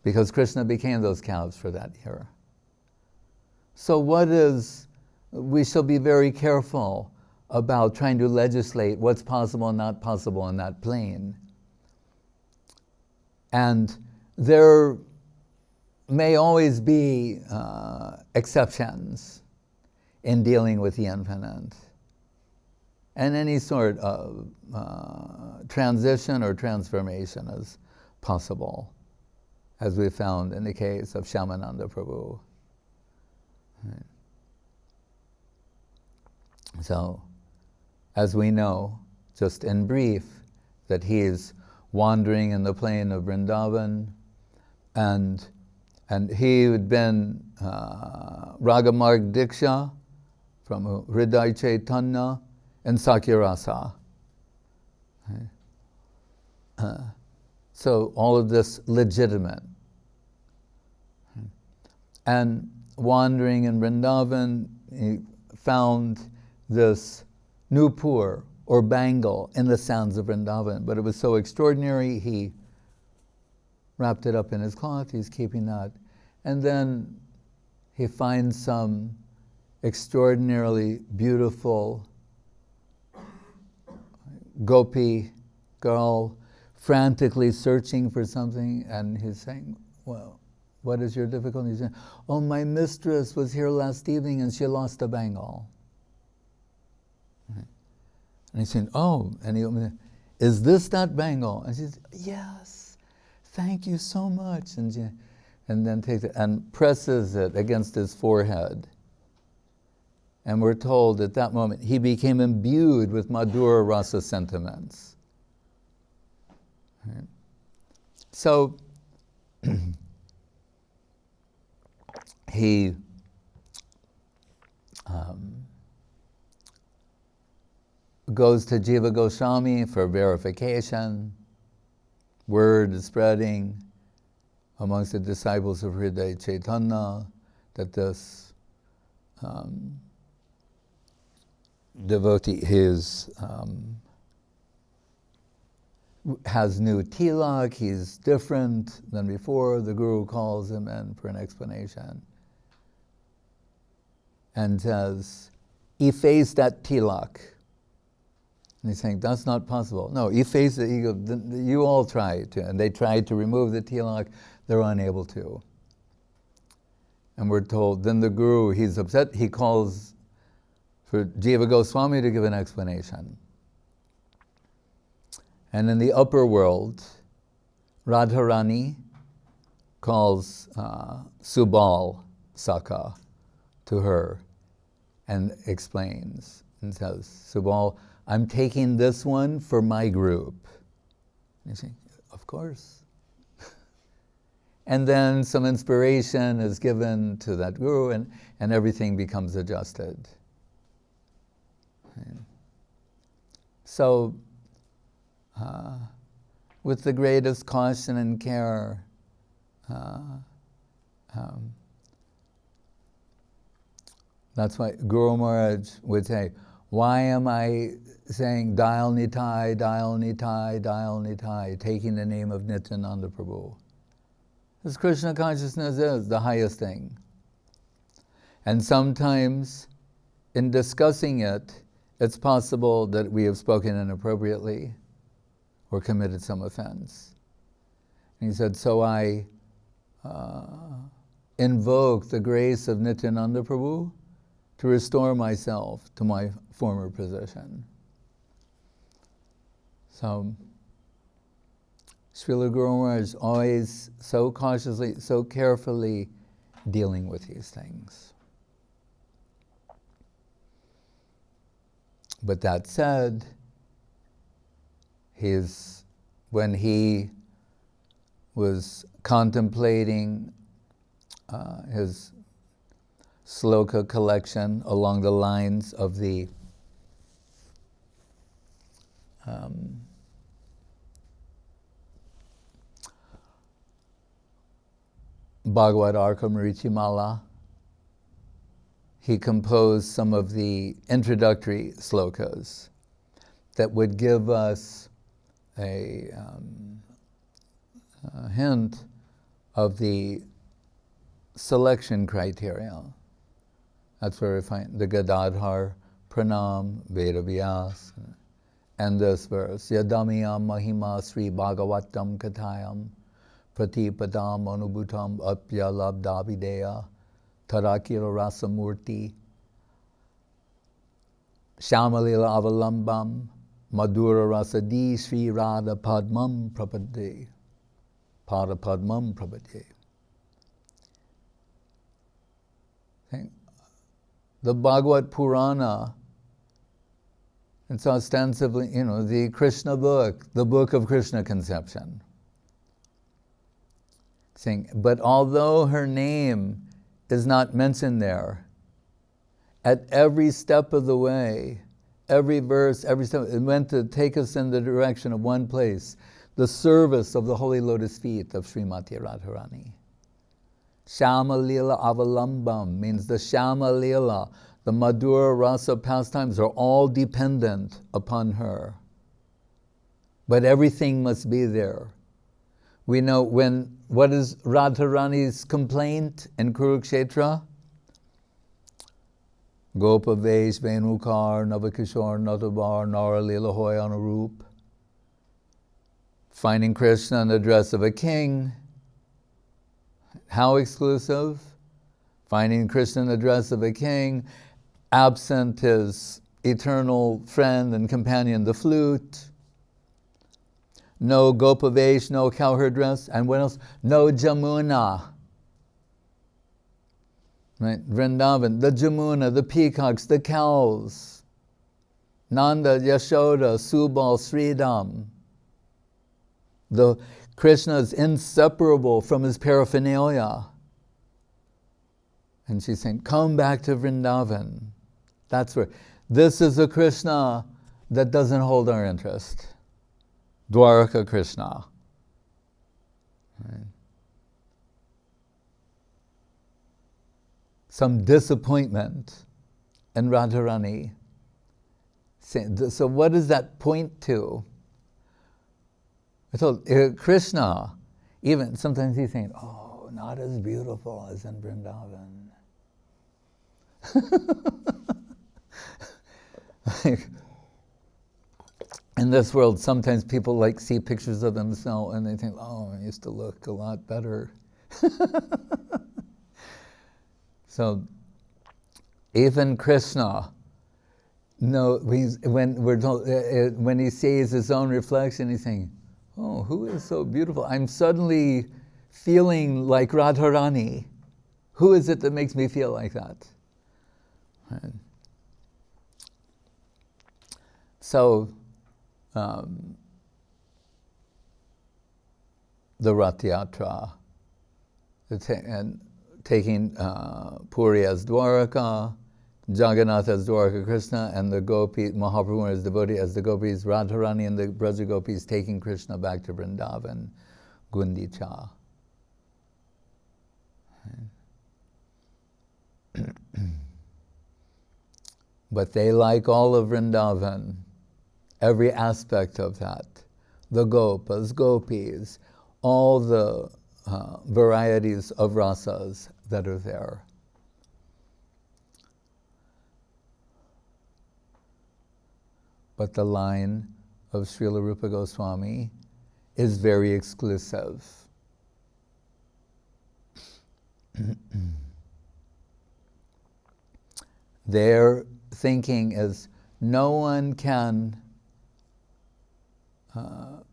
A: Because Krishna became those calves for that year. So we shall be very careful about trying to legislate what's possible and not possible on that plane. And there may always be exceptions in dealing with the infinite. And any sort of transition or transformation is possible, as we found in the case of Shyamananda Prabhu. Right. So, as we know, just in brief, that he is wandering in the plain of Vrindavan, and he had been Ragamarg Diksha from Hriday Chaitanya and Sakyarasa. Right. So all of this legitimate. And wandering in Vrindavan, he found this Nupur or bangle in the sounds of Vrindavan, but it was so extraordinary, he wrapped it up in his cloth, he's keeping that. And then he finds some extraordinarily beautiful gopi girl frantically searching for something, and he's saying, well, what is your difficulty? He's saying, oh, my mistress was here last evening and she lost a bangle. Right. And he's saying, oh, and is this that bangle? And she says, yes, thank you so much. And then takes it and presses it against his forehead. And we're told at that moment he became imbued with Madhura Rasa sentiments. Right. So he goes to Jiva Goswami for verification. Word is spreading amongst the disciples of Hriday Chaitanya that this devotee has new tilak, he's different than before. The Guru calls him in for an explanation and says, efface that tilak. And he's saying, that's not possible. No, efface it. You all try to. And they tried to remove the tilak, they're unable to. And we're told, then the Guru, he's upset, he calls for Jiva Goswami to give an explanation. And in the upper world, Radharani calls Subal Saka to her and explains and says, Subal, I'm taking this one for my group. And you say, of course. And then some inspiration is given to that guru and everything becomes adjusted. So, with the greatest caution and care, that's why Guru Maharaj would say, why am I saying Dial Nitai, Dial Nitai, Dial Nitai, taking the name of Nityananda Prabhu? Because Krishna consciousness is the highest thing. And sometimes in discussing it, it's possible that we have spoken inappropriately or committed some offense. And he said, so I invoke the grace of Nityananda Prabhu to restore myself to my former position. So, Srila Guru Maharaj is always so cautiously, so carefully dealing with these things. But that said, when he was contemplating his sloka collection along the lines of the Bhagavad Arka Marichimala, he composed some of the introductory slokas that would give us a hint of the selection criteria. That's where we find the Gadadhar, Pranam, Vedavyas, and this verse, Yadamiyam Mahima Sri Bhagavatam Kathayam Pratipadam Anubhutam Apya Labdavideya Tarakira Rasamurti Shyamalila Avalambam Madhura Rasadi Sri Radha Padmam Prapade Pada Padmam Prapade. The Bhagavad Purana, it's ostensibly, the Krishna book, the book of Krishna conception. But although her name is not mentioned there, at every step of the way, every verse, every step, it meant to take us in the direction of one place, the service of the holy lotus feet of Srimati Radharani. Shama Lila Avalambam means the Shama Lila, the Madhura Rasa pastimes are all dependent upon her. But everything must be there. We know what is Radharani's complaint in Kurukshetra? Gopa Vesh, Venukar, Navakishore, Natabar, Nara Lila Hoy Anurup. Finding Krishna in the dress of a king. How exclusive? Finding Krishna in the dress of a king, absent his eternal friend and companion, the flute. No Gopavesh, no cowherd dress, and what else? No Jamuna. Right? Vrindavan, the Jamuna, the peacocks, the cows. Nanda, Yashoda, Subal, Sridham. The Krishna is inseparable from his paraphernalia. And she's saying, come back to Vrindavan. That's where, this is a Krishna that doesn't hold our interest. Dwaraka Krishna. Right. Some disappointment in Radharani. So what does that point to? I told Krishna, even sometimes he's saying, oh, not as beautiful as in Vrindavan. Like, in this world, sometimes people see pictures of themselves and they think, oh, I used to look a lot better. So, even Krishna, when he sees his own reflection, he's saying, oh, who is so beautiful? I'm suddenly feeling like Radharani. Who is it that makes me feel like that? Right. So, the Rath Yatra, and taking Puri as Dwaraka, Jagannath as Dwaraka Krishna, and the Gopi, Mahaprabhu as devotee, as the gopis, Radharani and the Braja gopis taking Krishna back to Vrindavan, Gundicha. But they like all of Vrindavan, every aspect of that. The gopas, gopis, all the varieties of rasas that are there. But the line of Srila Rupa Goswami is very exclusive. Their thinking is no one can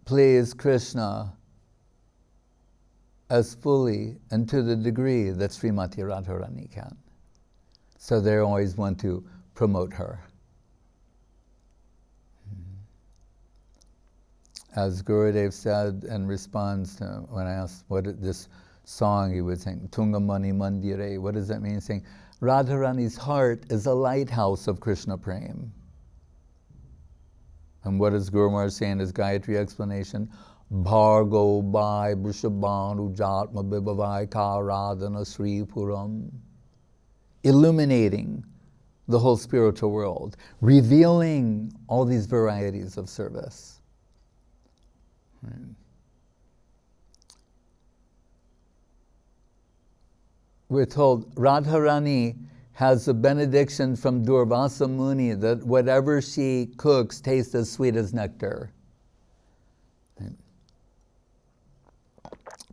A: please Krishna as fully and to the degree that Srimati Radharani can. So they always want to promote her. As Gurudev said in response to when I asked what this song he would sing, Tungamani Mandire, what does that mean? Saying, Radharani's heart is a lighthouse of Krishna Prem. And what does Guru Maharaj say in his Gayatri explanation? Bhargo Bhai Vrishabhanu Jatma Bibhavai Karadana Sri Puram, illuminating the whole spiritual world, revealing all these varieties of service. We're told Radharani has a benediction from Durvasa Muni that whatever she cooks tastes as sweet as nectar.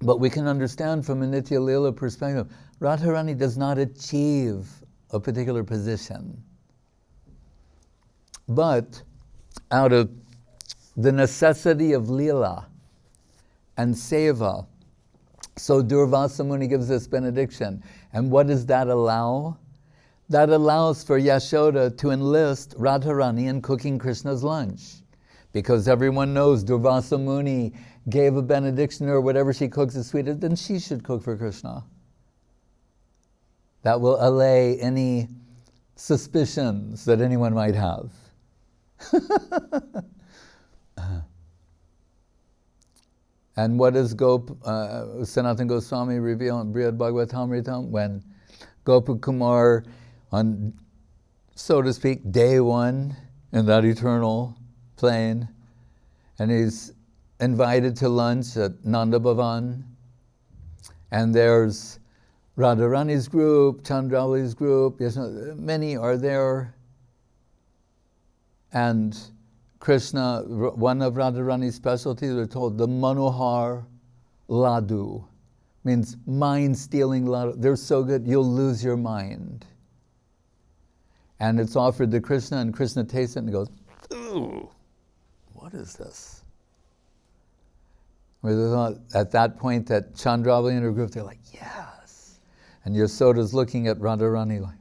A: But we can understand from a Nitya Leela perspective, Radharani does not achieve a particular position. But out of the necessity of Leela and Seva, so Durvasa Muni gives this benediction. And what does that allow? That allows for Yashoda to enlist Radharani in cooking Krishna's lunch. Because everyone knows Durvasa Muni gave a benediction, or whatever she cooks is sweeter, then she should cook for Krishna. That will allay any suspicions that anyone might have. And what does Sanatana Goswami reveal in Brihad Bhagavatamritam? When Gopakumar, on, so to speak, day one in that eternal plane, and he's invited to lunch at Nanda Bhavan, and there's Radharani's group, Chandravali's group, many are there, and Krishna, one of Radharani's specialties, we're told, the Manohar Ladu, means mind-stealing ladu. They're so good, you'll lose your mind. And it's offered to Krishna, and Krishna tastes it and goes, ooh, what is this? At that point, that Chandravali and her group, they're like, yes. And Yasoda's looking at Radharani like,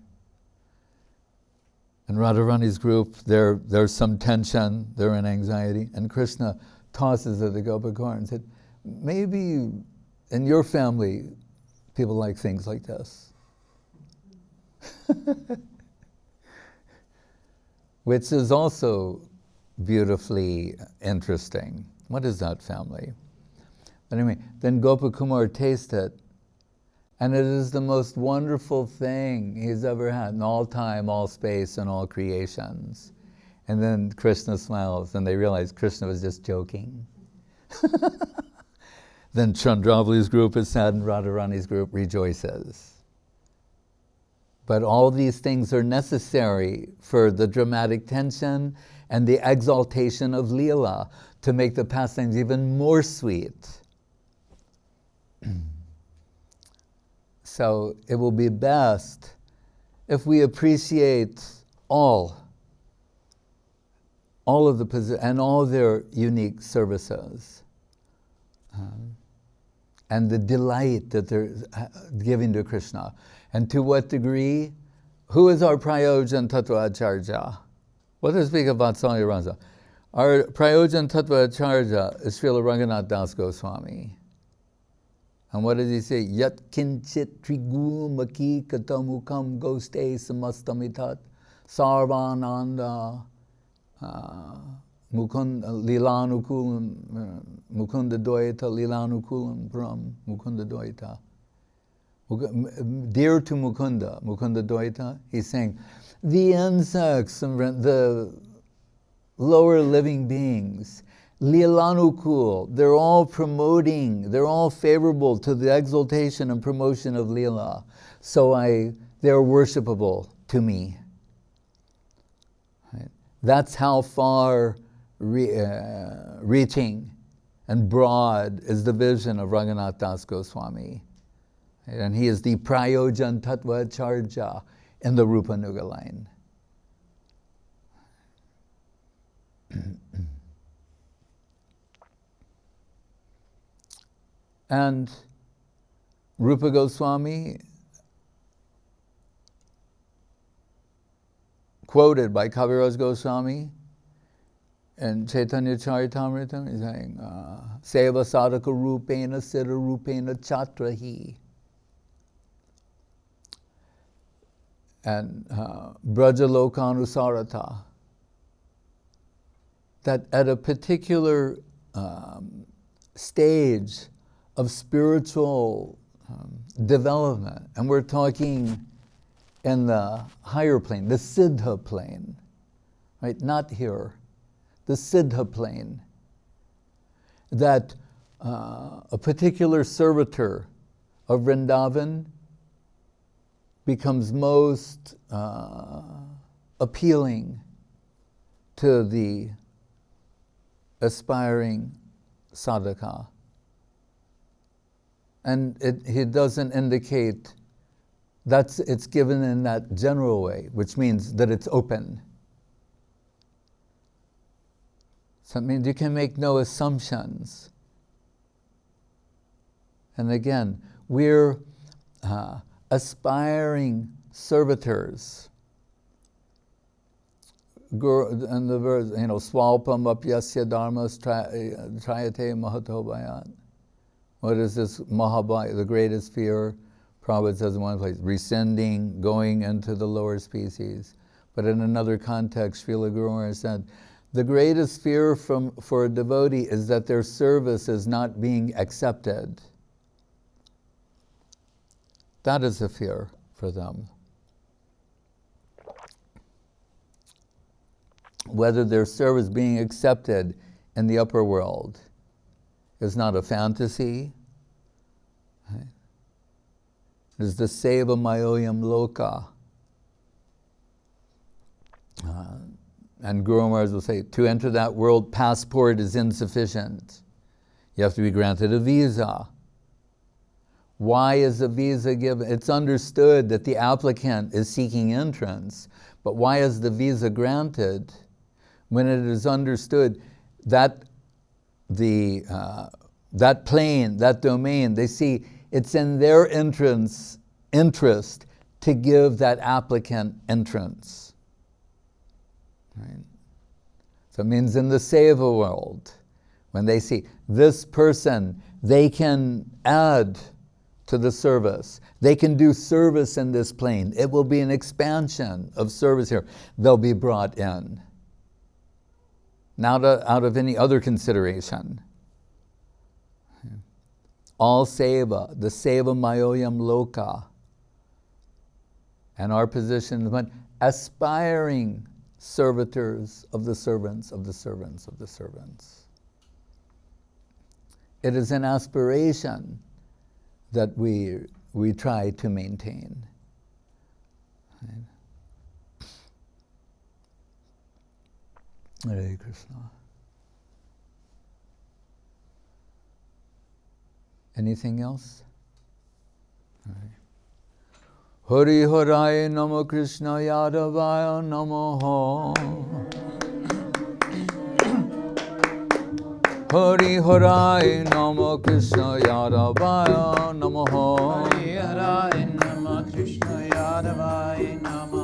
A: and Radharani's group, there's some tension, they're in anxiety, and Krishna tosses at the Gopakar and said, maybe in your family, people like things like this. Which is also beautifully interesting. What is that family? But anyway, then Gopakumar tastes it, and it is the most wonderful thing he's ever had in all time, all space, and all creations. And then Krishna smiles, and they realize Krishna was just joking. Then Chandravali's group is sad, and Radharani's group rejoices. But all these things are necessary for the dramatic tension and the exaltation of Leela to make the pastimes even more sweet. So it will be best if we appreciate all of the and all their unique services, and the delight that they're giving to Krishna. And to what degree? Who is our Prayojan Tattva Acharya? What does speak about Vatsalya Rasa? Our Prayojan Tattva Acharya is Srila Ranganath Das Goswami. And what does he say? Yat kinchit trigumaki katamukam goste samastamitat sarvananda mukunda lilanukulam mukunda doita lilanukulam pram mukunda doita. Dear to Mukunda Doita, he's saying, the insects and the lower living beings, Lilanukul, they're all favorable to the exaltation and promotion of Lila. So they're worshipable to me. Right? That's how far reaching and broad is the vision of Ranganath Das Goswami. And he is the Prayojan Tattva Acharya in the Rupa Nuga line. And Rupa Goswami, quoted by Kaviraj Goswami in Chaitanya Charitamrita, he's saying, Seva sadhaka rupena siddha rupena chatrahi. And Brajalokhanusarata, that at a particular stage of spiritual development, and we're talking in the higher plane, the Siddha plane, right? Not here, the Siddha plane, that a particular servitor of Vrindavan becomes most appealing to the aspiring sadhaka. And he doesn't indicate it's given in that general way, which means that it's open. So it means you can make no assumptions. And again, we're aspiring servitors. And the verse, swalpam apyasya dharmas trayate mahato bhayan. What is this mahabhaya, the greatest fear? Prabhupada says in one place, rescinding, going into the lower species. But in another context, Srila Guru Maharaj said, the greatest fear for a devotee is that their service is not being accepted. That is a fear for them. Whether their service being accepted in the upper world is not a fantasy. Right? It is the seva mayoyam loka. And Guru Maharaj will say, to enter that world, passport is insufficient. You have to be granted a visa. Why is a visa given? It's understood that the applicant is seeking entrance, but why is the visa granted? When it is understood that that plane, that domain, they see it's in their interest to give that applicant entrance. Right? So it means in the seva world, when they see this person, they can add to the service. They can do service in this plane. It will be an expansion of service here. They'll be brought in. Not out of any other consideration. All seva, the seva mayoyam loka, and our position is aspiring servitors of the servants of the servants of the servants. It is an aspiration that we try to maintain. Right? Hare Krishna. Anything else? All right. Hari Haraya Namo Krishna Yadavaya Namo. Hari Haraya Namo Krishna Yadavaya Namo.
B: Hari Haraya Namo Krishna Yadavaya Namo.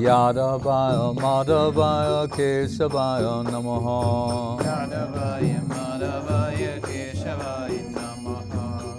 A: Yadavaya Madhavaya Keshavaya Namo.
B: Yadavaya Madhavaya Keshavaya Namo.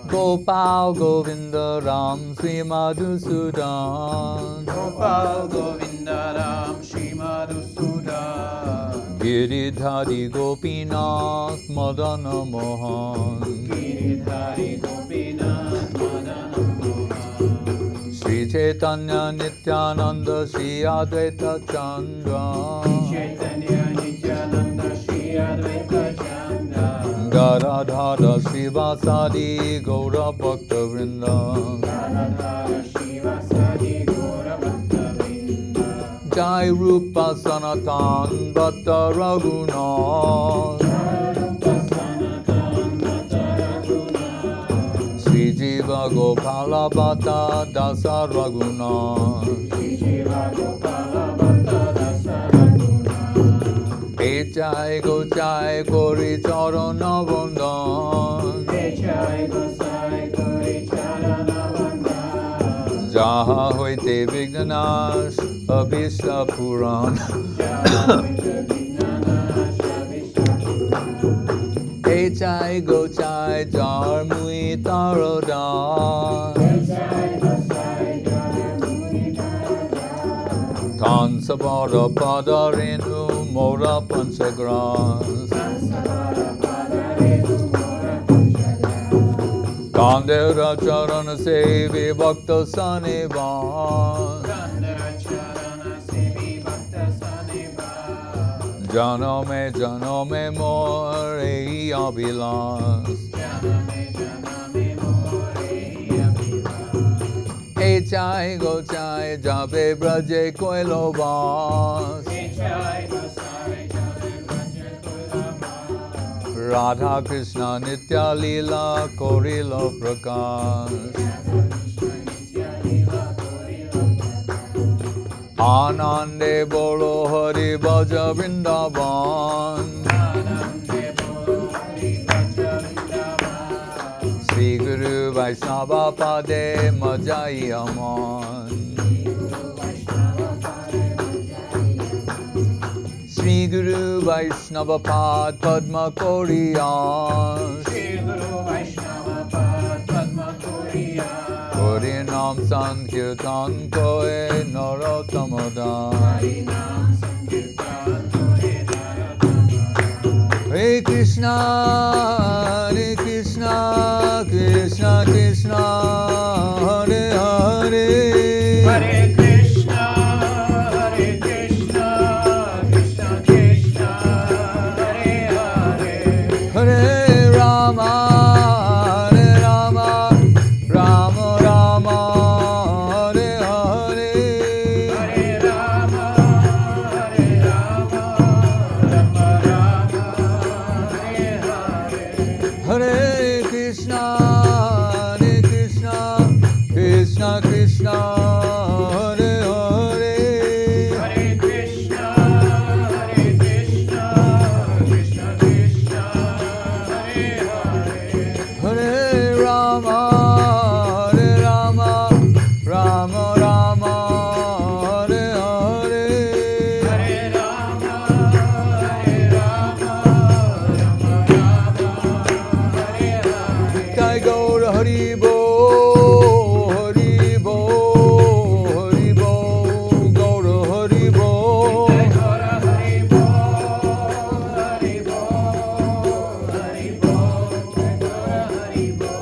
A: Gopal Govinda Ram Sri Madhusudan.
B: Gopal Govinda Ram Sri Madhusudan.
A: Giridhari Gopinath Madana Mohan.
B: Giridhari Gopinath Madana Mohan.
A: Sri Chaitanya Nityananda Sri Advaita Chandra.
B: Chaitanya Nityananda Sri Advaita Chandra.
A: Garadhara Srivasadi Gaura Bhakta Vrinda.
B: Garadhara Srivasadi Gaura Bhakta Vrinda.
A: Jai Rupa Sanatan Bhatta Raghunath.
B: Jai Rupa Sanatan Bhatta Raghunath.
A: Sri Jiva Gopala Bhatta Dasa Raghunath.
B: Sri Jiva Gopala Bhatta Dasa Raghunath.
A: Echai Gochai Kori Charana Vandan.
B: Echai Gosai Kori Charana Vandan.
A: Jaha Hoite Vignanash Abhishta Puran.
B: Jaha Hoite Vignanash Abhishta Puran.
A: Echai Gochai Jar Mui Tarodan.
B: Echai Gosai Jar Mui Tarodan.
A: Tan Sabara Padarenu Mora Panchagras.
B: Sansavara Padarenu Mora
A: Kandera Charana Sevi Bhakta Sanivan Janame More Abhilas Echai Gochai Jabe Braje Koilobas Radha Krishna Nitya Leela Korilo Prakash Anande Bolo Hari Bhaja Vrindavan Sri Guru Vaishnava Pade Majai Aman Sri Guru Vaishnava Pad Padma Koriyan Kori Nam Sankirtan Koe Narottamadan Hare Krishna, Krishna Krishna, Hare Hare
B: Hare Krishna, Krishna Krishna, Hare Hare.
A: Hare Rama, Rama Rama, Hare Hare.
B: Hare Rama, Rama Rama, Hare Hare.
A: Hare Krishna, Krishna Krishna, Hare Hare.
B: Hare Krishna, Krishna Krishna, Hare Hare.
A: Hare Rama, Rama Rama, Hare Hare.
B: Hare Rama, Rama Rama, Hare Hare.
A: Jai Gaur Hari Bo, Gaur Hari Bo.
B: Jai Gaura Hari Bol, Hari Bol, Hari Bol, Jai Gaura Hari Bol.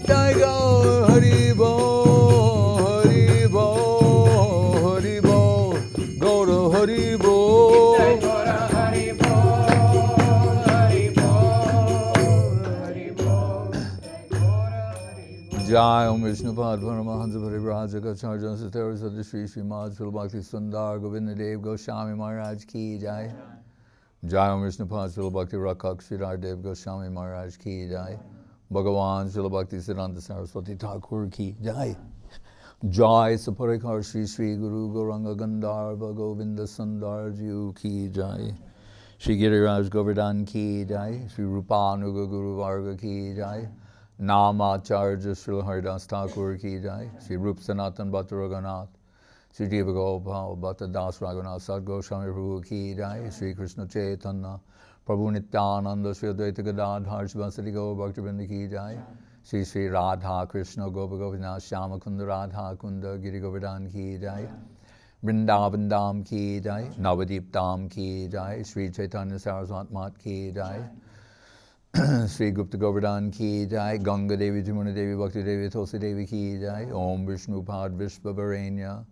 A: Jai Gaur Hari Bo, Gaur Hari Bo.
B: Jai Gaura Hari Bol, Hari Bol, Hari Bol, Jai Gaura Hari Bol.
A: Jai Om Vishnu Pad Paramahansa Parivraja Charjan Satar Sadhi Shri Srimad Srila Bhakti Sundar Govinda Dev Goswami Maharaj Ki Jai. Jai Om Vishnu Pad Srila Bhakti Rakak Sridhar Dev Goswami Maharaj Ki Jai. Bhagavan Srila Bhakti Siddhanta Saraswati Thakur Ki Jai. Jai Saparikar Shri Shri Guru Gauranga Gandharva Govinda Sundar Ji Ki Jai. Shri Giriraj Govardhan Ki Jai. Shri Rupanuga Guru Varga Ki Jai. Namacharya Srila Haridas Thakur Ki Jai. Shri Rup Sanatan Bhatta Raghunath. Shri Jiva Gopal Bhatta Das Raghunath Sad Goswami Prabhu Ki Jai. Shri Krishna Chaitanya Prabhu Nityananda Shri Advaita Gadadhar Shivasati Gaur Bhaktivinoda Ki Jai. Shri Shri Radha Krishna Gopa Govindana Shyama Kunda Radha Kunda Giri Govardhan Ki Jai. Vrindavan Dham Ki Jai. Navadip Dham Ki Jai. Shri Chaitanya Saraswat Mat Ki Jai. Sri Gupta Govardhan Ki Jai. Ganga Devi Jamuna Devi Bhakti Devi Tulsi Devi Ki Jai. Om Vishnu Pad Vishva Varenya.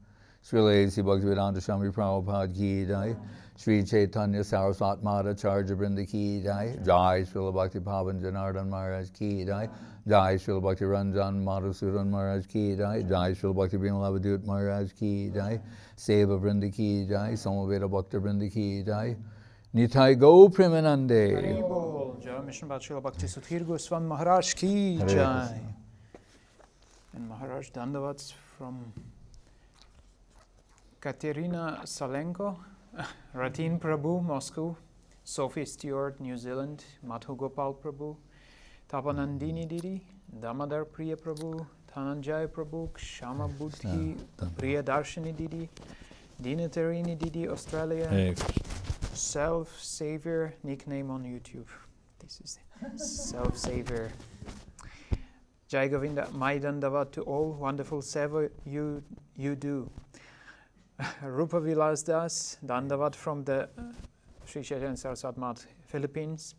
A: Sri Lesi Bhaktivedanta Swami Prabhupada Ki Jai. Sri Chaitanya Saraswat Mata Charja Brinda Ki Jai. Jai Srila Bhakti Pavan Janardhan Maharaj Ki Jai. Jai Srila Bhakti Ranjan Madhusudan Maharaj Ki Jai. Jai Srila Bhakti Vimalavadut Maharaj Ki Jai. Seva Brinda Ki Jai. Samaveda Bhakta Brinda Ki Jai. Nitai Go Premanande.
B: Hari Bol, Jai Mission Bhakti Bhakti Sudhir Goswami Maharaj Ki Jai. And Maharaj Dandavats from Katerina Salenko, Ratin Prabhu, Moscow, Sophie Stewart, New Zealand, Madhu Gopal Prabhu, Tapanandini Didi, Damodar Priya Prabhu, Dhananjay Prabhu, Kshama Buddhi, Priya Darshini Didi, Dinatarini Didi, Australia, Self-Savior, nickname on YouTube. This is Self-Savior. Jai Govinda, my Dandavat to all, wonderful seva you do. Rupa Vilas Das, Dandavat from the Sri Chaitanya Saraswat Math, Philippines.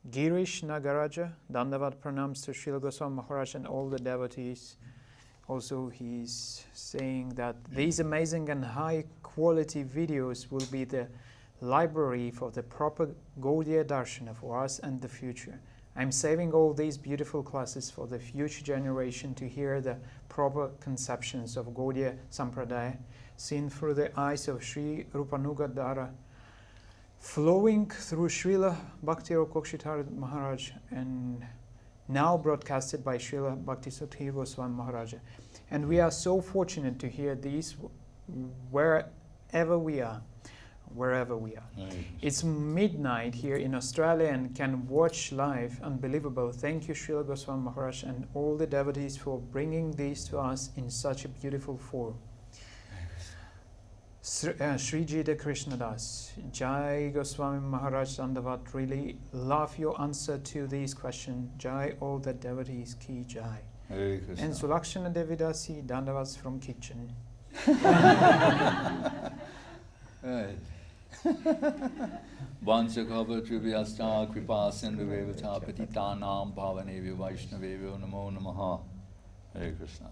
B: Girish Nagaraja, Dandavat pranams to Srila Goswami Maharaj and all the devotees. Also, he's saying that these amazing and high quality videos will be the library for the proper Gaudiya Darshana for us and the future. I'm saving all these beautiful classes for the future generation to hear the proper conceptions of Gaudiya Sampradaya seen through the eyes of Sri Rupanuga Dara, flowing through Srila Bhakti Kokshitara Maharaj and now broadcasted by Srila Bhakti Sudhir Goswami Maharaj. And we are so fortunate to hear these wherever we are. It's midnight here in Australia and can watch live. Unbelievable. Thank you, Srila Goswami Maharaj and all the devotees for bringing these to us in such a beautiful form. Sri Jida Krishnadas, Jai Goswami Maharaj Dandavat, really love your answer to these questions. Jai all the devotees ki Jai. And Sulakshana Devidasi Dandavats from kitchen.
A: Vanchakava Triviyasta Kripa Sindhu Vevata Patitanam Bhavanevyo Vaishnavevyo Namo Namaha. Hare Krishna.